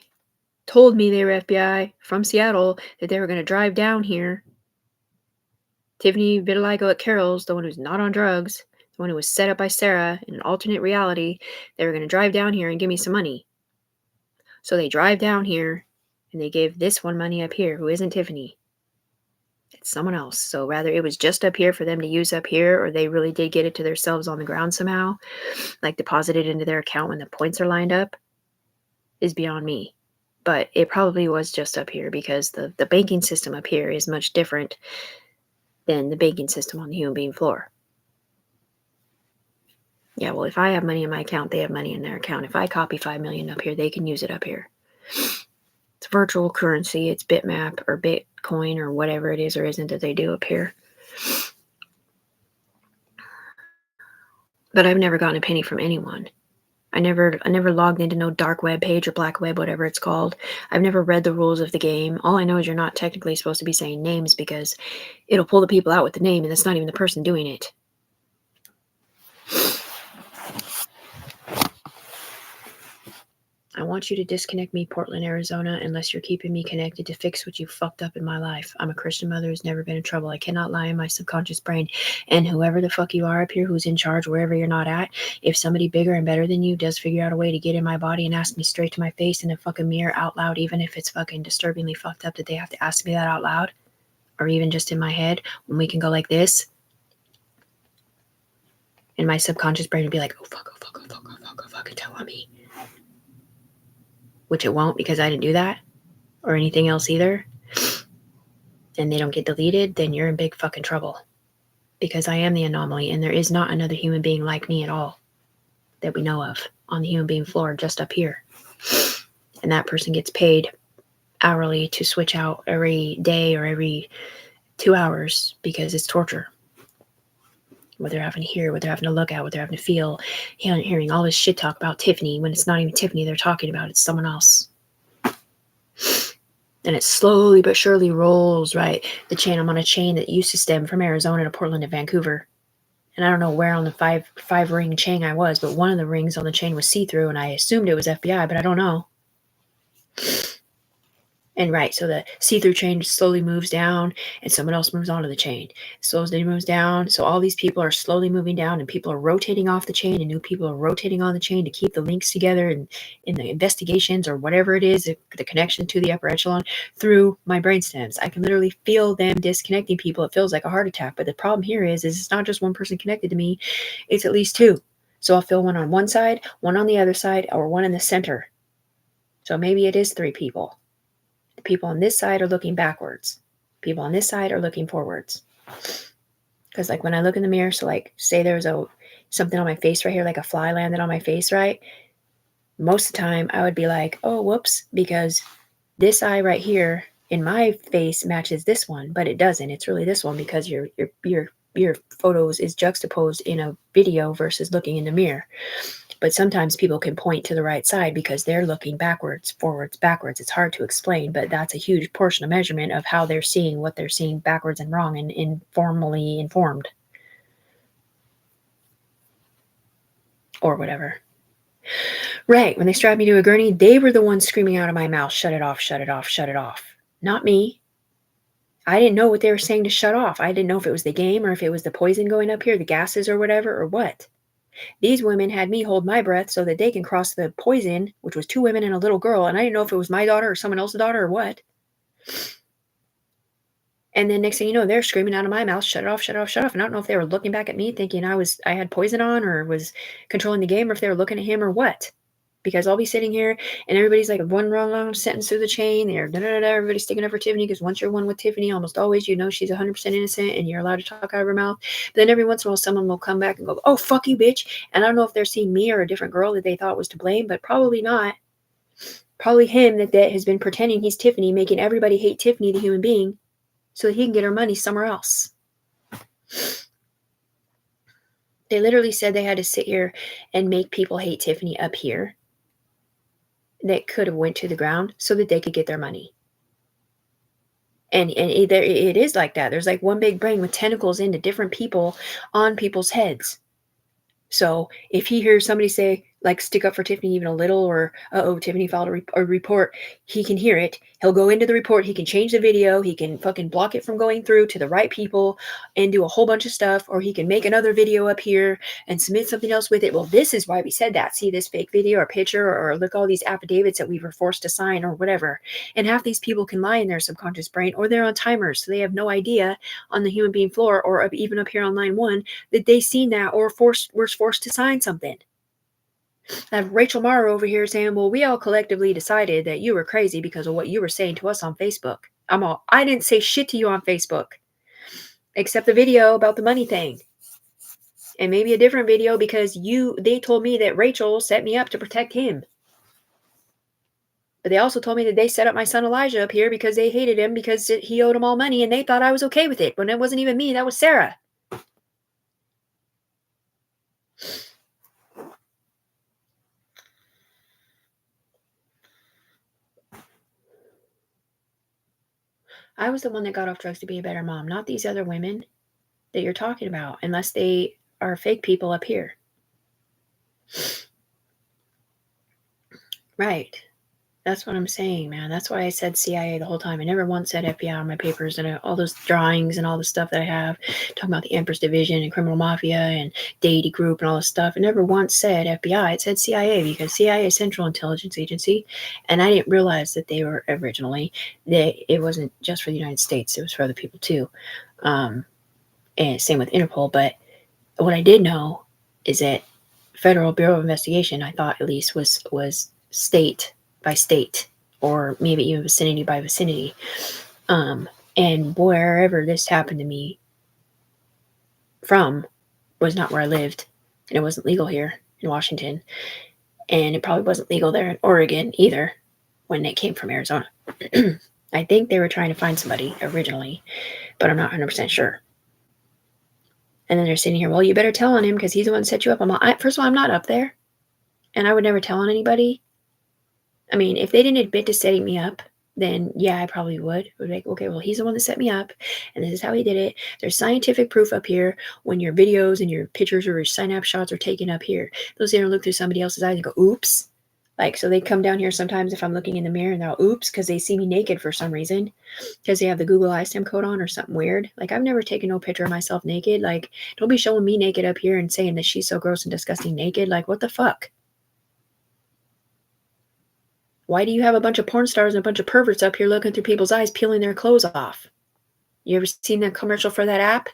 told me they were FBI from Seattle, that they were going to drive down here. Tiffany Vitiligo at Carol's, the one who's not on drugs, the one who was set up by Sarah in an alternate reality, they were going to drive down here and give me some money. So they drive down here and they gave this one money up here, who isn't Tiffany. It's someone else. So rather it was just up here for them to use up here, or they really did get it to themselves on the ground somehow, like deposited into their account when the points are lined up, is beyond me. But it probably was just up here because the banking system up here is much different than the banking system on the human being floor. Yeah, well, if I have money in my account, they have money in their account. If I copy 5 million up here, they can use it up here. It's virtual currency. It's Bitmap or Bitcoin or whatever it is or isn't that they do up here. But I've never gotten a penny from anyone. I never logged into no dark web page or black web, whatever it's called. I've never read the rules of the game. All I know is you're not technically supposed to be saying names because it'll pull the people out with the name, and that's not even the person doing it. I want you to disconnect me, Portland, Arizona, unless you're keeping me connected to fix what you fucked up in my life. I'm a Christian mother who's never been in trouble. I cannot lie in my subconscious brain. And whoever the fuck you are up here who's in charge, wherever you're not at, if somebody bigger and better than you does figure out a way to get in my body and ask me straight to my face in a fucking mirror out loud, even if it's fucking disturbingly fucked up that they have to ask me that out loud, or even just in my head, when we can go like this, and my subconscious brain would be like, oh fuck, oh fuck, oh fuck, oh fuck, oh fuck, and tell on me. Which it won't because I didn't do that or anything else either, and they don't get deleted, then you're in big fucking trouble because I am the anomaly and there is not another human being like me at all that we know of on the human being floor just up here. And that person gets paid hourly to switch out every day or every 2 hours because it's torture. What they're having to hear, what they're having to look at, what they're having to feel, hearing all this shit talk about Tiffany when it's not even Tiffany they're talking about, it's someone else. And it slowly but surely rolls, right? The chain, I'm on a chain that used to stem from Arizona to Portland to Vancouver. And I don't know where on the five ring chain I was, but one of the rings on the chain was see-through, and I assumed it was FBI, but I don't know. And right, so the see-through chain slowly moves down, and someone else moves onto the chain. Slowly moves down, so all these people are slowly moving down, and people are rotating off the chain, and new people are rotating on the chain to keep the links together, and in the investigations or whatever it is, the connection to the upper echelon through my brain stems. I can literally feel them disconnecting people. It feels like a heart attack, but the problem here is it's not just one person connected to me; it's at least two. So I'll feel one on one side, one on the other side, or one in the center. So maybe it is 3 people. The people on this side are looking backwards. People on this side are looking forwards. Because like when I look in the mirror, so like say there's something on my face right here, like a fly landed on my face, right?
most of the time I would be like, oh, whoops, because this eye right here in my face matches this one, but it doesn't. It's really this one because your photos is juxtaposed in a video versus looking in the mirror. But sometimes people can point to the right side because they're looking backwards, forwards, backwards. It's hard to explain, but that's a huge portion of measurement of how they're seeing what they're seeing backwards and wrong and informally informed. Or whatever. Right, when they strapped me to a gurney, they were the ones screaming out of my mouth, shut it off, shut it off, shut it off. Not me. I didn't know what they were saying to shut off. I didn't know if it was the game or if it was the poison going up here, the gases or whatever, or what. These women had me hold my breath so that they can cross the poison, which was 2 women and a little girl, and I didn't know if it was my daughter or someone else's daughter or what. And then next thing you know, they're screaming out of my mouth, shut it off, shut it off, shut it off. And I don't know if they were looking back at me thinking I had poison on or was controlling the game, or if they were looking at him or what. Because I'll be sitting here and everybody's like one wrong sentence through the chain. They're everybody's sticking up for Tiffany because once you're one with Tiffany, almost always you know she's 100% innocent and you're allowed to talk out of her mouth. But then every once in a while, someone will come back and go, "Oh, fuck you, bitch!" And I don't know if they're seeing me or a different girl that they thought was to blame, but probably not. Probably him that has been pretending he's Tiffany, making everybody hate Tiffany, the human being, so that he can get her money somewhere else. They literally said they had to sit here and make people hate Tiffany up here that could have went to the ground so that they could get their money. And it is like that. There's like one big brain with tentacles into different people on people's heads. So if he hears somebody say, like, stick up for Tiffany even a little, or, Tiffany filed a report, he can hear it. He'll go into the report. He can change the video. He can fucking block it from going through to the right people and do a whole bunch of stuff. Or he can make another video up here and submit something else with it. Well, this is why we said that. See this fake video or picture, or look all these affidavits that we were forced to sign or whatever. And half these people can lie in their subconscious brain, or they're on timers. So they have no idea on the human being floor or even up here on line 1 that they seen that or was forced to sign something. I have Rachel Morrow over here saying, well, we all collectively decided that you were crazy because of what you were saying to us on Facebook. I didn't say shit to you on Facebook, except the video about the money thing. And maybe a different video because they told me that Rachel set me up to protect him. But they also told me that they set up my son Elijah up here because they hated him because he owed them all money and they thought I was okay with it. When it wasn't even me, that was Sarah. I was the one that got off drugs to be a better mom, not these other women that you're talking about, unless they are fake people up here. Right. That's what I'm saying, man. That's why I said CIA the whole time. I never once said FBI on my papers and all those drawings and all the stuff that I have talking about the Empress Division and criminal mafia and deity group and all this stuff. I never once said FBI. It said CIA because CIA is Central Intelligence Agency. And I didn't realize that they were originally, it wasn't just for the United States. It was for other people too. And same with Interpol. But what I did know is that Federal Bureau of Investigation, I thought at least, was state by state, or maybe even vicinity by vicinity. And wherever this happened to me from was not where I lived, and it wasn't legal here in Washington, and it probably wasn't legal there in Oregon either when it came from Arizona. I think they were trying to find somebody originally, but I'm not 100% sure. And then they're sitting here, well, you better tell on him because he's the one that set you up. First of all, I'm not up there, and I would never tell on anybody. I mean, if they didn't admit to setting me up, then yeah, I probably would. I would be like, okay, well, he's the one that set me up, and this is how he did it. There's scientific proof up here when your videos and your pictures or your snapshots are taken up here. They'll sit there and look through somebody else's eyes and go, oops. Like, so they come down here sometimes if I'm looking in the mirror and they'll oops because they see me naked for some reason because they have the Google iStem code on or something weird. Like, I've never taken no picture of myself naked. Like, don't be showing me naked up here and saying that she's so gross and disgusting naked. Like, what the fuck? Why do you have a bunch of porn stars and a bunch of perverts up here looking through people's eyes, peeling their clothes off? You ever seen that commercial for that app?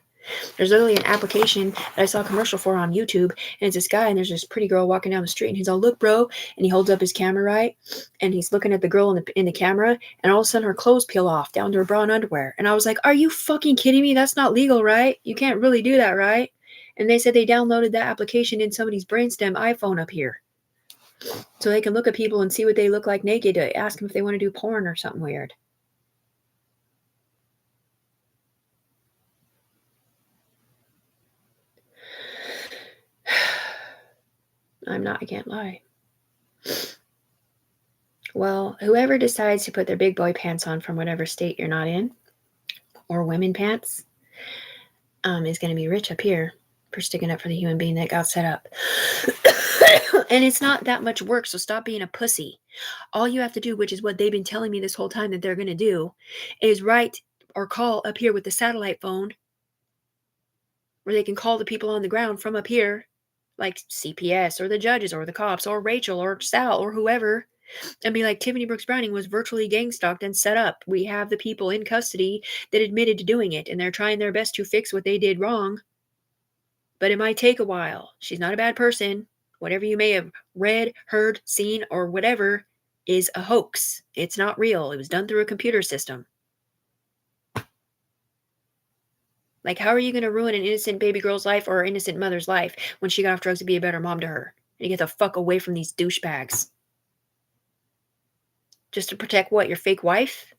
There's literally an application that I saw a commercial for on YouTube, and it's this guy, and there's this pretty girl walking down the street, and he's all, look, bro, and he holds up his camera, right? And he's looking at the girl in the camera, and all of a sudden her clothes peel off down to her bra and underwear. And I was like, are you fucking kidding me? That's not legal, right? You can't really do that, right? And they said they downloaded that application in somebody's brainstem iPhone up here. So they can look at people and see what they look like naked to ask them if they want to do porn or something weird. I can't lie. Well, whoever decides to put their big boy pants on from whatever state you're not in, or women pants, is going to be rich up here for sticking up for the human being that got set up. And it's not that much work, so stop being a pussy. All you have to do, which is what they've been telling me this whole time that they're going to do, is write or call up here with the satellite phone, where they can call the people on the ground from up here, like CPS or the judges or the cops or Rachel or Sal or whoever, and be like, Tiffany Brooks Browning was virtually gang stalked and set up. We have the people in custody that admitted to doing it, and they're trying their best to fix what they did wrong. But it might take a while. She's not a bad person. Whatever you may have read, heard, seen, or whatever is a hoax. It's not real. It was done through a computer system. Like, how are you going to ruin an innocent baby girl's life or an innocent mother's life when she got off drugs to be a better mom to her? And you get the fuck away from these douchebags. Just to protect what? Your fake wife?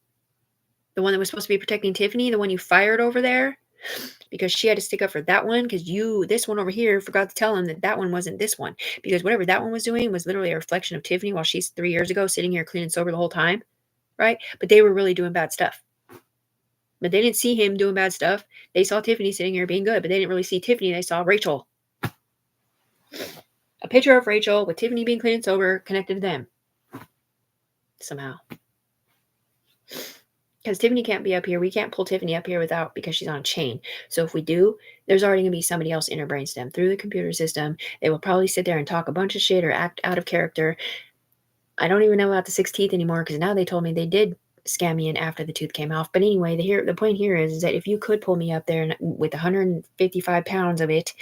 The one that was supposed to be protecting Tiffany? The one you fired over there? Because she had to stick up for that one because this one over here forgot to tell him that one wasn't this one. Because whatever that one was doing was literally a reflection of Tiffany while she's 3 years ago sitting here clean and sober the whole time. Right? But they were really doing bad stuff. But they didn't see him doing bad stuff. They saw Tiffany sitting here being good, but they didn't really see Tiffany. They saw Rachel. A picture of Rachel with Tiffany being clean and sober connected to them. Somehow. Because Tiffany can't be up here. We can't pull Tiffany up here because she's on a chain. So if we do, there's already going to be somebody else in her brainstem through the computer system. They will probably sit there and talk a bunch of shit or act out of character. I don't even know about the 6 teeth anymore because now they told me they did scam me in after the tooth came off. But anyway, the point here is that if you could pull me up there with 155 pounds of it,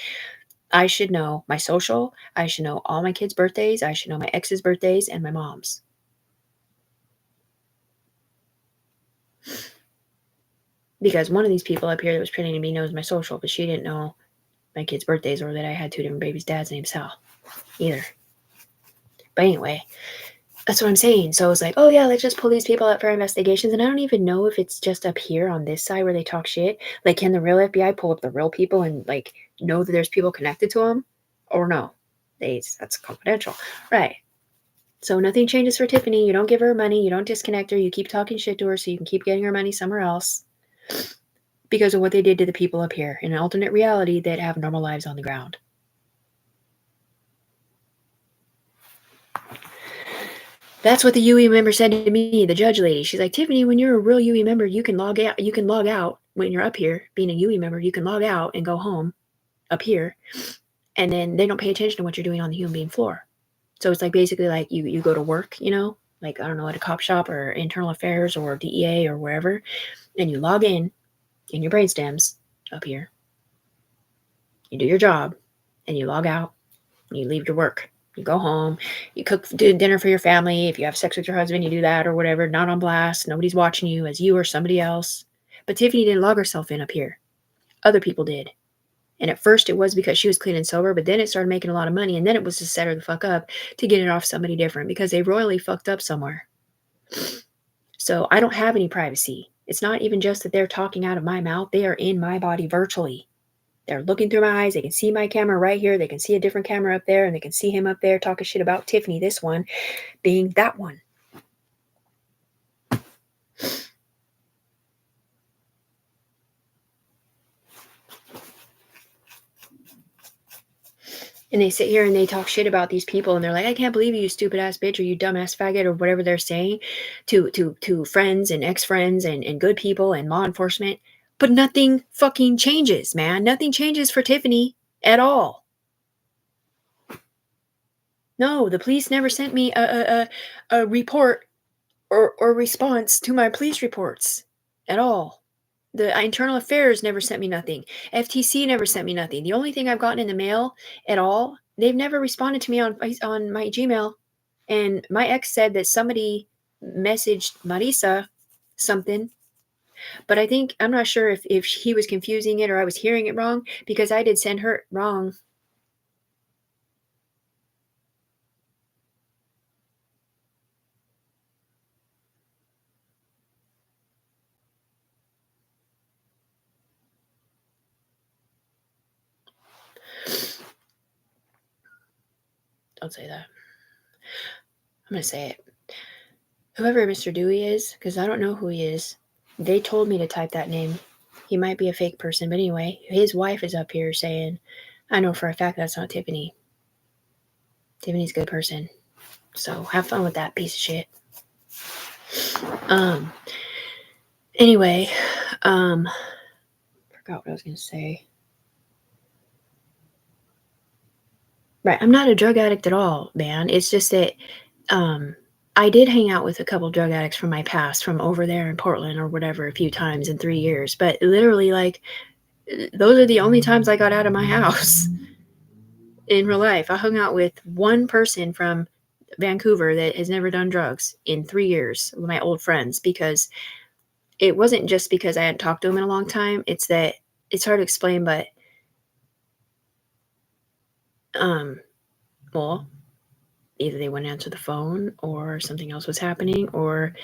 I should know my social. I should know all my kids' birthdays. I should know my ex's birthdays and my mom's. Because one of these people up here that was pretending to me knows my social, but she didn't know my kids' birthdays or that I had 2 different babies' dads named Sal either. But anyway, that's what I'm saying. So it's like, oh yeah, let's just pull these people up for investigations. And I don't even know if it's just up here on this side where they talk shit. Like, can the real FBI pull up the real people and like know that there's people connected to them? Or no? That's confidential. Right. So nothing changes for Tiffany. You don't give her money. You don't disconnect her. You keep talking shit to her so you can keep getting her money somewhere else. Because of what they did to the people up here in an alternate reality that have normal lives on the ground. That's what the UE member said to me, the judge lady. She's like, Tiffany, when you're a real UE member, you can log out. You can log out when you're up here. Being a UE member, you can log out and go home up here. And then they don't pay attention to what you're doing on the human being floor. So it's like basically like you go to work, like, I don't know, at a cop shop or internal affairs or DEA or wherever. And you log in your brainstems up here. You do your job and you log out and you leave to work. You go home, you do dinner for your family. If you have sex with your husband, you do that or whatever, not on blast. Nobody's watching you as you or somebody else. But Tiffany didn't log herself in up here. Other people did. And at first it was because she was clean and sober, but then it started making a lot of money. And then it was to set her the fuck up to get it off somebody different because they royally fucked up somewhere. So I don't have any privacy. It's not even just that they're talking out of my mouth. They are in my body virtually. They're looking through my eyes. They can see my camera right here. They can see a different camera up there, and they can see him up there talking shit about Tiffany, this one, being that one. And they sit here and they talk shit about these people, and they're like, I can't believe you stupid ass bitch or you dumbass faggot or whatever they're saying to friends and ex-friends and good people and law enforcement. But nothing fucking changes, man. Nothing changes for Tiffany at all. No, the police never sent me a report or response to my police reports at all. The internal affairs never sent me nothing. FTC never sent me nothing. The only thing I've gotten in the mail at all, they've never responded to me on my Gmail. And my ex said that somebody messaged Marisa something. But I'm not sure if he was confusing it or I was hearing it wrong because I did send her wrong. Don't say that. I'm going to say it. Whoever Mr. Dewey is, because I don't know who he is, they told me to type that name. He might be a fake person, but anyway, his wife is up here saying, I know for a fact that's not Tiffany. Tiffany's a good person. So have fun with that piece of shit. Anyway, forgot what I was going to say. Right, I'm not a drug addict at all, man. It's just that I did hang out with a couple drug addicts from my past, from over there in Portland or whatever, a few times in 3 years. But literally, like, those are the only times I got out of my house in real life. I hung out with one person from Vancouver that has never done drugs in 3 years, with my old friends, because it wasn't just because I hadn't talked to him in a long time. It's that it's hard to explain, but well, either they wouldn't answer the phone or something else was happening, or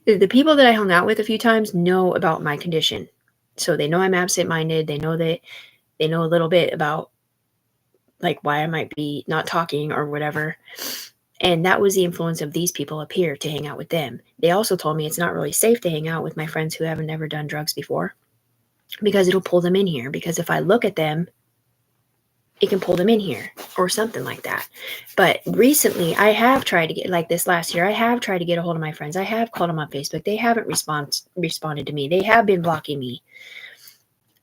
the people that I hung out with a few times know about my condition. So they know I'm absent-minded. They know a little bit about like why I might be not talking or whatever. And that was the influence of these people up here to hang out with them. They also told me it's not really safe to hang out with my friends who haven't never done drugs before because it'll pull them in here. Because if I look at them, it can pull them in here or something like that. But recently I have tried to get, like this last year, I have tried to get a hold of my friends. I have called them on Facebook. They haven't responded to me. They have been blocking me.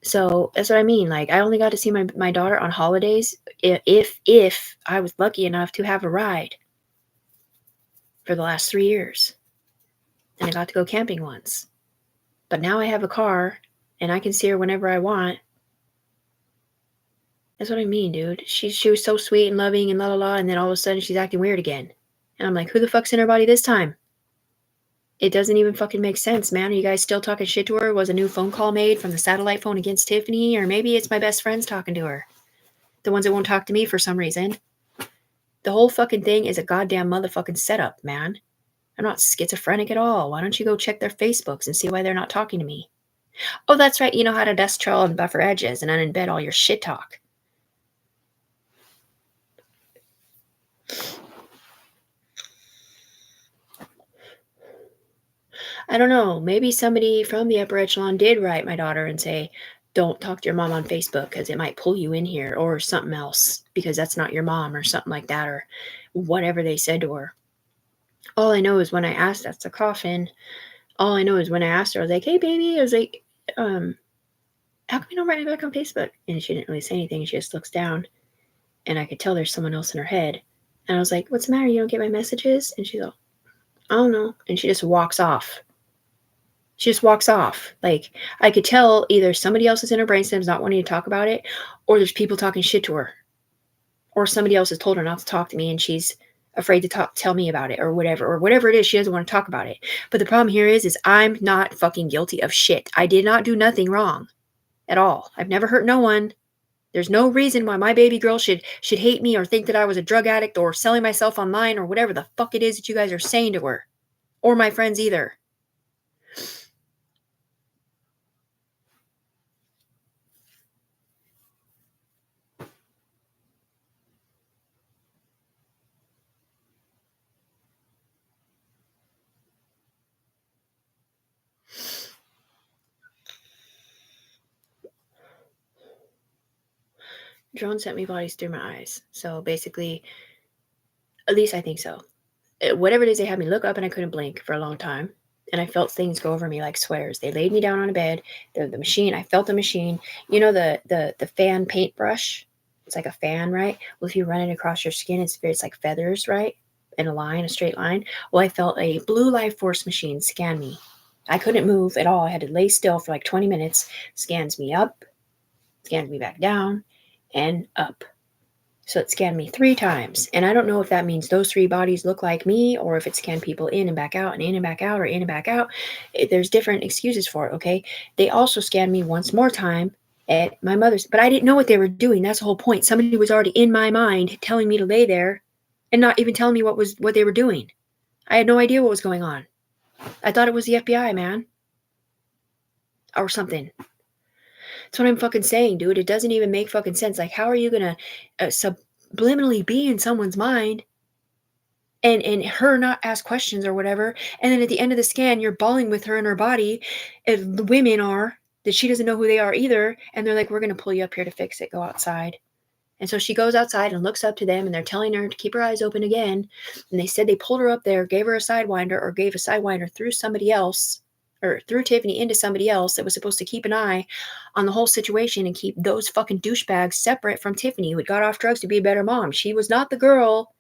So that's what I mean. Like, I only got to see my daughter on holidays if I was lucky enough to have a ride for the last 3 years. And I got to go camping once. But now I have a car and I can see her whenever I want. That's what I mean, dude. She was so sweet and loving and la la la, and then all of a sudden she's acting weird again. And I'm like, who the fuck's in her body this time? It doesn't even fucking make sense, man. Are you guys still talking shit to her? Was a new phone call made from the satellite phone against Tiffany? Or maybe it's my best friends talking to her. The ones that won't talk to me for some reason. The whole fucking thing is a goddamn motherfucking setup, man. I'm not schizophrenic at all. Why don't you go check their Facebooks and see why they're not talking to me? Oh, that's right. You know how to dust trail and buffer edges and unembed all your shit talk. I don't know. Maybe somebody from the upper echelon did write my daughter and say, don't talk to your mom on Facebook because it might pull you in here, or something else because that's not your mom, or something like that, or whatever they said to her. All I know is when I asked, that's a coffin. All I know is when I asked her, I was like, hey, baby, I was like, how come you don't write me back on Facebook? And she didn't really say anything. She just looks down, and I could tell there's someone else in her head. And I was like, what's the matter? You don't get my messages? And she's like, I don't know. And she just walks off. She just walks off. Like, I could tell either somebody else is in her brainstem's not wanting to talk about it, or there's people talking shit to her. Or somebody else has told her not to talk to me and she's afraid to tell me about it, or whatever it is. She doesn't want to talk about it. But the problem here is I'm not fucking guilty of shit. I did not do nothing wrong at all. I've never hurt no one. There's no reason why my baby girl should hate me or think that I was a drug addict or selling myself online or whatever the fuck it is that you guys are saying to her. Or my friends either. Drone sent me bodies through my eyes. So basically, at least I think so. Whatever it is, they had me look up and I couldn't blink for a long time. And I felt things go over me like swears. They laid me down on a bed. The machine, I felt the machine. You know the fan paintbrush? It's like a fan, right? Well, if you run it across your skin, it's like feathers, right? In a line, a straight line. Well, I felt a blue life force machine scan me. I couldn't move at all. I had to lay still for like 20 minutes. Scans me up, scans me back down, and up. So it scanned me 3 times. And I don't know if that means those 3 bodies look like me, or if it scanned people in and back out and in and back out or in and back out. There's different excuses for it, okay? They also scanned me once more time at my mother's, but I didn't know what they were doing. That's the whole point. Somebody was already in my mind telling me to lay there and not even telling me what they were doing. I had no idea what was going on. I thought it was the FBI, man. Or something. That's what I'm fucking saying, dude. It doesn't even make fucking sense. Like, how are you gonna subliminally be in someone's mind and her not ask questions or whatever. And then at the end of the scan, you're bawling with her in her body. The women are, that she doesn't know who they are either. And they're like, we're going to pull you up here to fix it. Go outside. And so she goes outside and looks up to them, and they're telling her to keep her eyes open again. And they said they pulled her up there, gave her a sidewinder, or gave a sidewinder through somebody else, or through Tiffany into somebody else that was supposed to keep an eye on the whole situation and keep those fucking douchebags separate from Tiffany, who had got off drugs to be a better mom. She was not the girl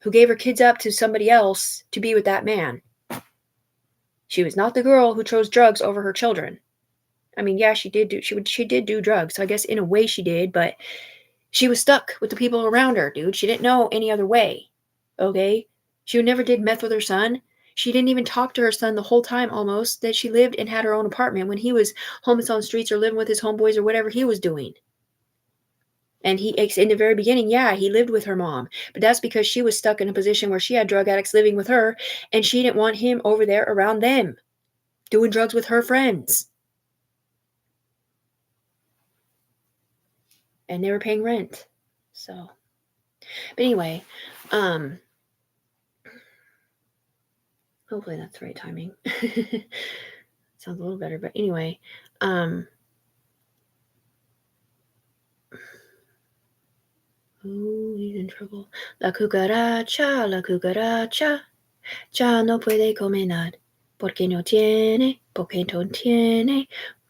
who gave her kids up to somebody else to be with that man. She was not the girl who chose drugs over her children. I mean, yeah, she did do drugs. So I guess in a way she did, but she was stuck with the people around her, dude. She didn't know any other way. Okay? She never did meth with her son. She didn't even talk to her son the whole time almost that she lived and had her own apartment when he was homeless on the streets or living with his homeboys or whatever he was doing. And in the very beginning, yeah, he lived with her mom. But that's because she was stuck in a position where she had drug addicts living with her, and she didn't want him over there around them, doing drugs with her friends. And they were paying rent. So, but anyway, hopefully that's the right timing. Sounds a little better, but anyway, oh, he's in trouble. La cucaracha, ya no puede comer porque no tiene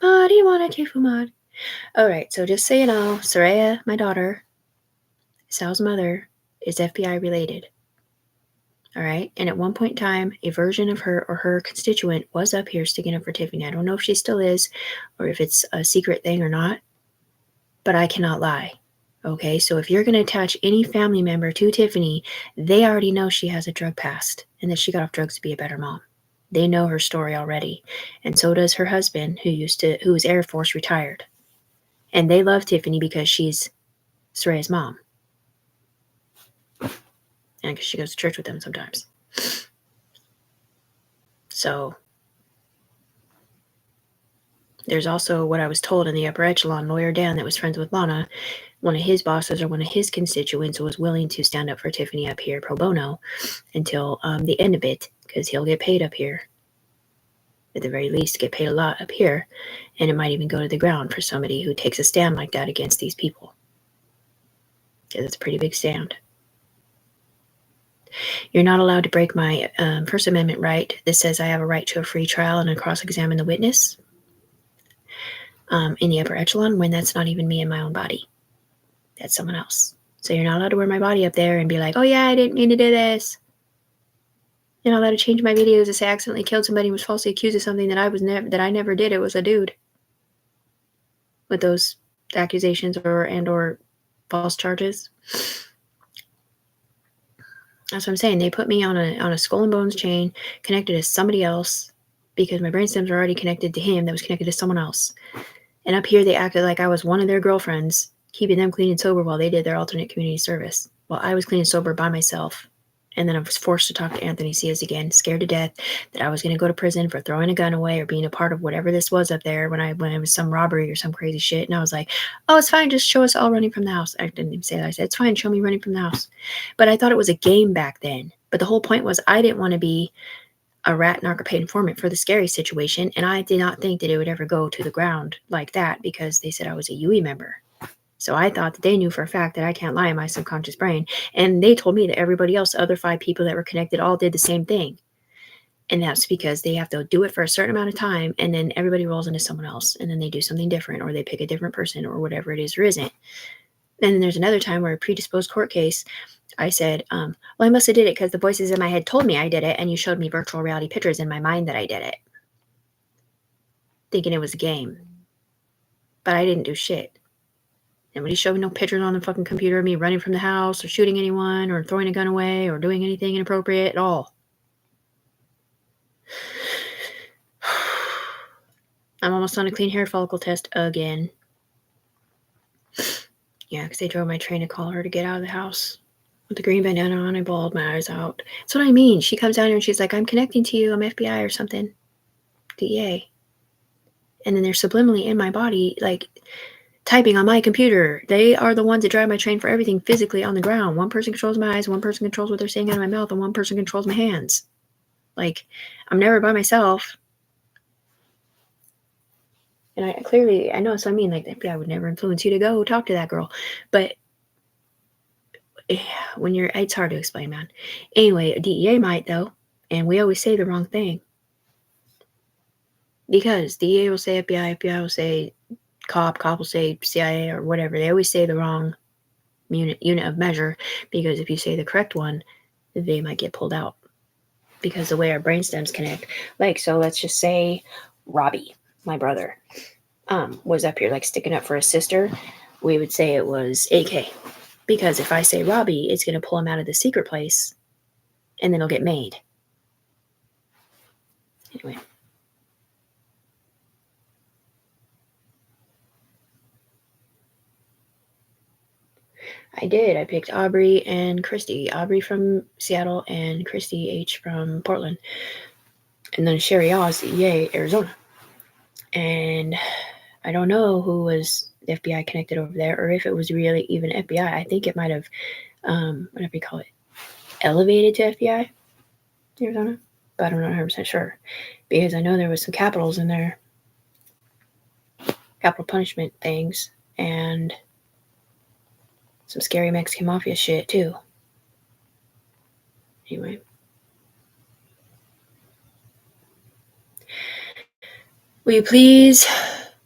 marihuana que fumar. All right, so just so you know, Soraya, my daughter, Sal's mother, is FBI related. All right, and at one point in time, a version of her or her constituent was up here sticking up for Tiffany. I don't know if she still is or if it's a secret thing or not, but I cannot lie. Okay, so if you're going to attach any family member to Tiffany, they already know she has a drug past and that she got off drugs to be a better mom. They know her story already, and so does her husband, who was Air Force retired. And they love Tiffany because she's Soraya's mom. And because she goes to church with them sometimes. So there's also what I was told in the upper echelon, Lawyer Dan, that was friends with Lana. One of his bosses or one of his constituents was willing to stand up for Tiffany up here pro bono until the end of it, because he'll get paid up here. At the very least, get paid a lot up here. And it might even go to the ground for somebody who takes a stand like that against these people. Because it's a pretty big stand. You're not allowed to break my First Amendment right that says I have a right to a free trial and to cross-examine the witness in the upper echelon when that's not even me in my own body. That's someone else. So you're not allowed to wear my body up there and be like, oh yeah, I didn't mean to do this. You're not allowed to change my videos to say I accidentally killed somebody and was falsely accused of something that I never did. It was a dude. With those accusations or false charges. That's what I'm saying. They put me on a skull and bones chain connected to somebody else because my brain stems were already connected to him that was connected to someone else. And up here they acted like I was one of their girlfriends, keeping them clean and sober while they did their alternate community service. While I was clean and sober by myself. And then I was forced to talk to Anthony Cias again, scared to death that I was going to go to prison for throwing a gun away or being a part of whatever this was up there when it was some robbery or some crazy shit. And I was like, oh, it's fine. Just show us all running from the house. I didn't even say that. I said, it's fine. Show me running from the house. But I thought it was a game back then. But the whole point was I didn't want to be a rat narco-paid informant for the scary situation. And I did not think that it would ever go to the ground like that because they said I was a UE member. So I thought that they knew for a fact that I can't lie in my subconscious brain. And they told me that everybody else, the other 5 people that were connected, all did the same thing. And that's because they have to do it for a certain amount of time, and then everybody rolls into someone else, and then they do something different, or they pick a different person, or whatever it is or isn't. And then there's another time where a predisposed court case, I said, well, I must have did it because the voices in my head told me I did it, and you showed me virtual reality pictures in my mind that I did it. Thinking it was a game. But I didn't do shit. Nobody showed me no pictures on the fucking computer of me running from the house or shooting anyone or throwing a gun away or doing anything inappropriate at all. I'm almost on a clean hair follicle test again. Yeah, because they drove my train to call her to get out of the house. With the green bandana on, I bawled my eyes out. That's what I mean. She comes down here and she's like, I'm connecting to you. I'm FBI or something. DEA. And then they're subliminally in my body, like, typing on my computer. They are the ones that drive my train for everything physically on the ground. One person controls my eyes, one person controls what they're saying out of my mouth, and one person controls my hands. Like, I'm never by myself. And I know, so I mean, like, the FBI would never influence you to go talk to that girl. But when it's hard to explain, man. Anyway, DEA might, though. And we always say the wrong thing. Because DEA will say FBI, FBI will say cop will say CIA or whatever. They always say the wrong unit of measure, because if you say the correct one, they might get pulled out. Because the way our brainstems connect. Like, so let's just say Robbie, my brother, was up here like sticking up for his sister. We would say it was AK. Because if I say Robbie, it's going to pull him out of the secret place and then he'll get made. Anyway. I did. I picked Aubrey and Christy. Aubrey from Seattle and Christy H from Portland. And then Sherry Oz, DEA, Arizona. And I don't know who was FBI connected over there, or if it was really even FBI. I think it might have, whatever you call it, elevated to FBI, Arizona. But I'm not 100% sure. Because I know there was some capitals in there. Capital punishment things. And some scary Mexican mafia shit, too. Anyway. Will you please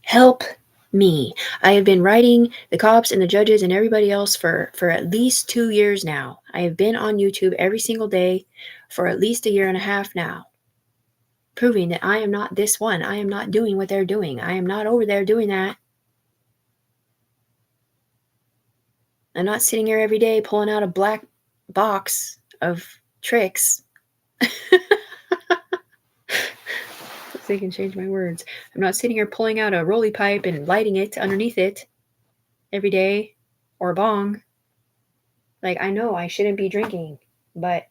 help me? I have been writing the cops and the judges and everybody else for at least 2 years now. I have been on YouTube every single day for at least 1.5 years now, proving that I am not this one. I am not doing what they're doing. I am not over there doing that. I'm not sitting here every day pulling out a black box of tricks. They can change my words. I'm not sitting here pulling out a rolly pipe and lighting it underneath it every day, or a bong. Like, I know I shouldn't be drinking, but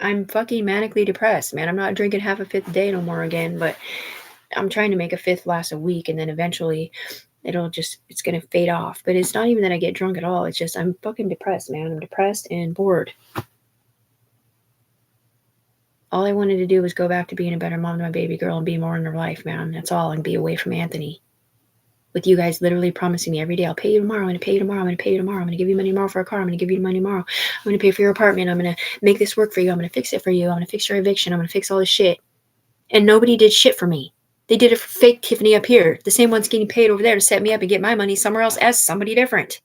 I'm fucking manically depressed, man. I'm not drinking half a fifth a day no more again, but I'm trying to make a fifth last a week, and then eventually it's gonna fade off. But it's not even that I get drunk at all. It's just I'm fucking depressed, man. I'm depressed and bored. All I wanted to do was go back to being a better mom to my baby girl and be more in her life, man. That's all, and be away from Anthony. With you guys literally promising me every day, I'll pay you tomorrow, I'm going to pay you tomorrow, I'm going to pay you tomorrow, I'm going to give you money tomorrow for a car, I'm going to give you money tomorrow, I'm going to pay for your apartment, I'm going to make this work for you, I'm going to fix it for you, I'm going to fix your eviction, I'm going to fix all this shit. And nobody did shit for me. They did it for fake Tiffany up here. The same one's getting paid over there to set me up and get my money somewhere else as somebody different.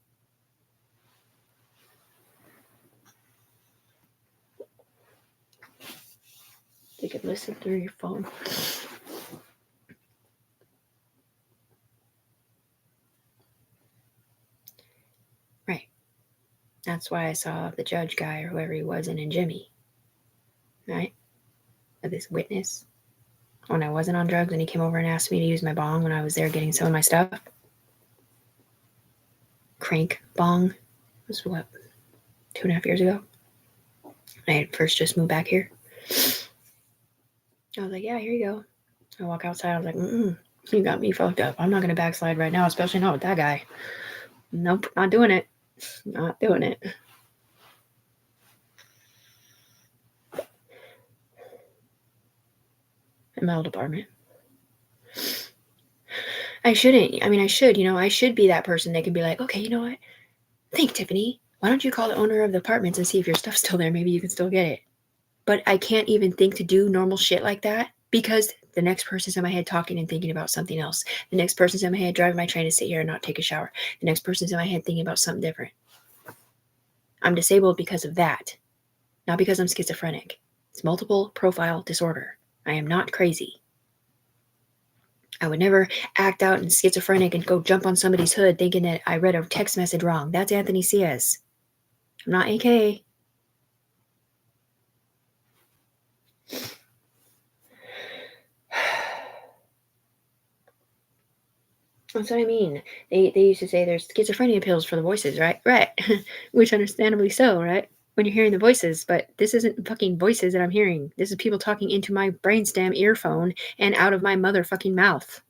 They could listen through your phone. Right. That's why I saw the judge guy or whoever he was in Jimmy. Right? With this witness. When I wasn't on drugs and he came over and asked me to use my bong when I was there getting some of my stuff. Crank bong. It was what? 2.5 years ago. I had first just moved back here. I was like, yeah, here you go. I walk outside. I was like, you got me fucked up. I'm not going to backslide right now, especially not with that guy. Nope, not doing it. Not doing it. ML department. I shouldn't. I mean, I should. I should be that person that could be like, okay, you know what? Think, Tiffany. Why don't you call the owner of the apartments and see if your stuff's still there? Maybe you can still get it. But I can't even think to do normal shit like that because the next person's in my head talking and thinking about something else. The next person's in my head driving my train to sit here and not take a shower. The next person's in my head thinking about something different. I'm disabled because of that, not because I'm schizophrenic. It's multiple profile disorder. I am not crazy. I would never act out and schizophrenic and go jump on somebody's hood thinking that I read a text message wrong. That's Anthony Ciaz. I'm not AK. That's what I mean. They used to say there's schizophrenia pills for the voices, right? Right. Which understandably so, right? When you're hearing the voices, but this isn't fucking voices that I'm hearing. This is people talking into my brainstem earphone and out of my motherfucking mouth.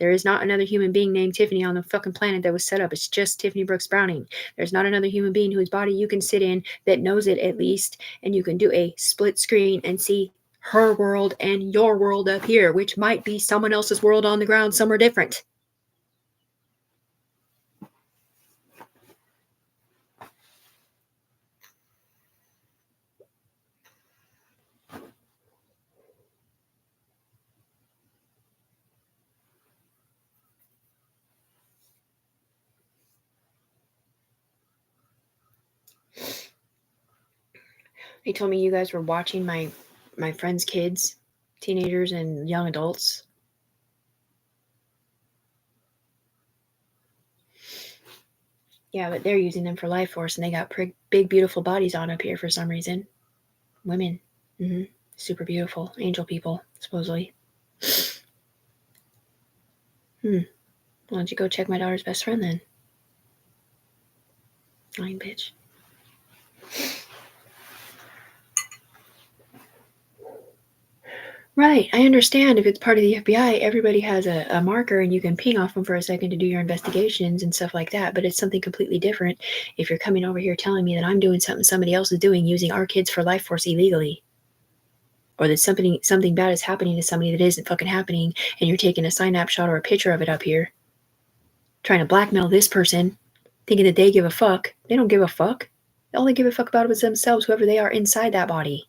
There is not another human being named Tiffany on the fucking planet that was set up. It's just Tiffany Brooks Browning. There's not another human being whose body you can sit in that knows it at least, and you can do a split screen and see her world and your world up here, which might be someone else's world on the ground somewhere different. They told me you guys were watching my friends' kids, teenagers and young adults. Yeah, but they're using them for life force, and they got big, beautiful bodies on up here for some reason. Women. Super beautiful. Angel people, supposedly. Why don't you go check my daughter's best friend then? Lying bitch. Right, I understand if it's part of the FBI, everybody has a marker and you can ping off them for a second to do your investigations and stuff like that, but it's something completely different if you're coming over here telling me that I'm doing something somebody else is doing using our kids for life force illegally. Or that something bad is happening to somebody that isn't fucking happening, and you're taking a snapshot or a picture of it up here, trying to blackmail this person, thinking that they give a fuck. They don't give a fuck. All they give a fuck about is themselves, whoever they are inside that body.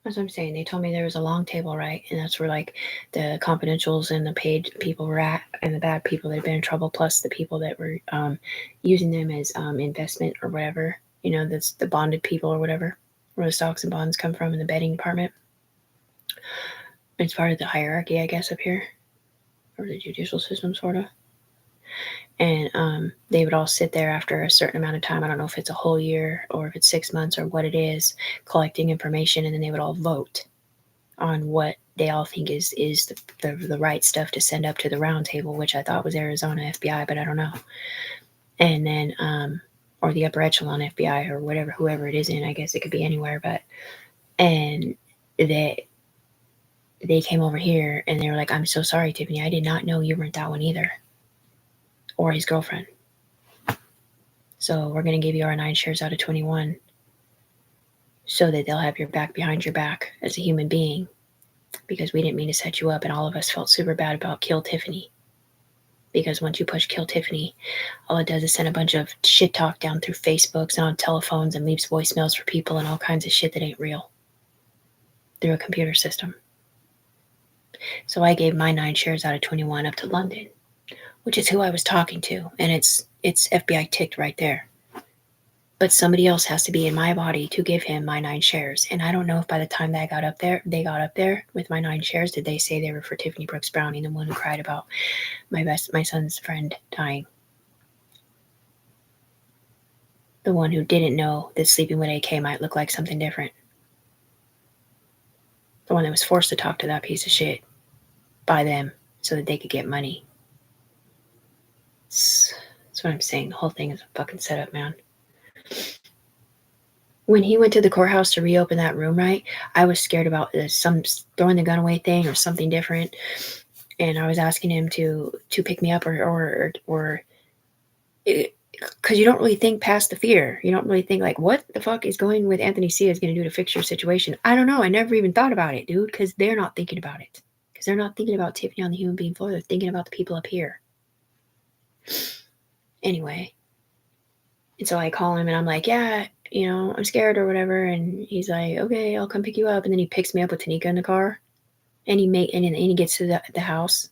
That's what I'm saying. They told me there was a long table, right? And that's where like the confidentials and the paid people were at, and the bad people that had been in trouble, plus the people that were using them as investment or whatever. You know, that's the bonded people or whatever, where the stocks and bonds come from in the betting department. It's part of the hierarchy, I guess, up here, or the judicial system, sort of. And they would all sit there after a certain amount of time. I don't know if it's a whole year or if it's 6 months or what it is, collecting information, and then they would all vote on what they all think is the right stuff to send up to the round table, which I thought was Arizona FBI, but I don't know. And then or the upper echelon FBI or whatever, whoever it is in, I guess it could be anywhere, and they came over here and they were like, I'm so sorry, Tiffany, I did not know you weren't that one either, or his girlfriend. So we're going to give you our 9 shares out of 21 so that they'll have your back behind your back as a human being, because we didn't mean to set you up, and all of us felt super bad about Kill Tiffany. Because once you push Kill Tiffany, all it does is send a bunch of shit talk down through Facebooks and on telephones and leaves voicemails for people and all kinds of shit that ain't real through a computer system. So I gave my 9 shares out of 21 up to London, which is who I was talking to, and it's FBI ticked right there. But somebody else has to be in my body to give him my 9 shares. And I don't know if by the time they got up there with my 9 shares, did they say they were for Tiffany Brooks Browning, the one who cried about my son's friend dying. The one who didn't know that sleeping with AK might look like something different. The one that was forced to talk to that piece of shit by them so that they could get money. That's what I'm saying. The whole thing is a fucking setup, man. When he went to the courthouse to reopen that room, right, I was scared about some throwing the gun away thing or something different, and I was asking him to pick me up or because you don't really think past the fear. You don't really think like, what the fuck is going with Anthony C is going to do to fix your situation? I don't know. I never even thought about it, dude, because they're not thinking about it. Because they're not thinking about Tiffany on the human being floor. They're thinking about the people up here. Anyway. And so I call him and I'm like, yeah, you know, I'm scared or whatever. And he's like, okay, I'll come pick you up. And then he picks me up with Tanika in the car. And he gets to the house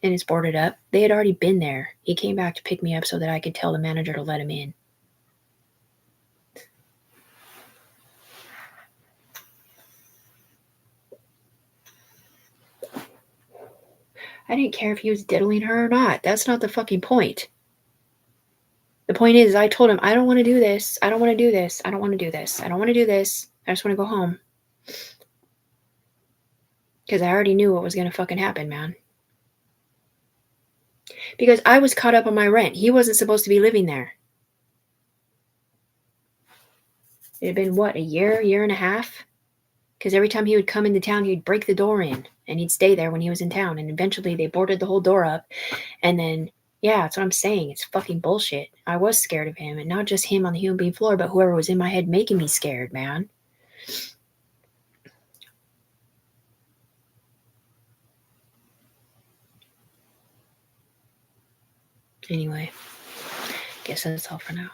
and it's boarded up. They had already been there. He came back to pick me up so that I could tell the manager to let him in. I didn't care if he was diddling her or not. That's not the fucking point. The point is, I told him, I don't want to do this. I don't want to do this. I don't want to do this. I don't want to do this. I just want to go home. Because I already knew what was going to fucking happen, man. Because I was caught up on my rent. He wasn't supposed to be living there. It had been, what, a year and a half? Because every time he would come into town, he'd break the door in, and he'd stay there when he was in town. And eventually they boarded the whole door up. And then, yeah, that's what I'm saying. It's fucking bullshit. I was scared of him, and not just him on the human being floor, but whoever was in my head making me scared, man. Anyway, guess that's all for now.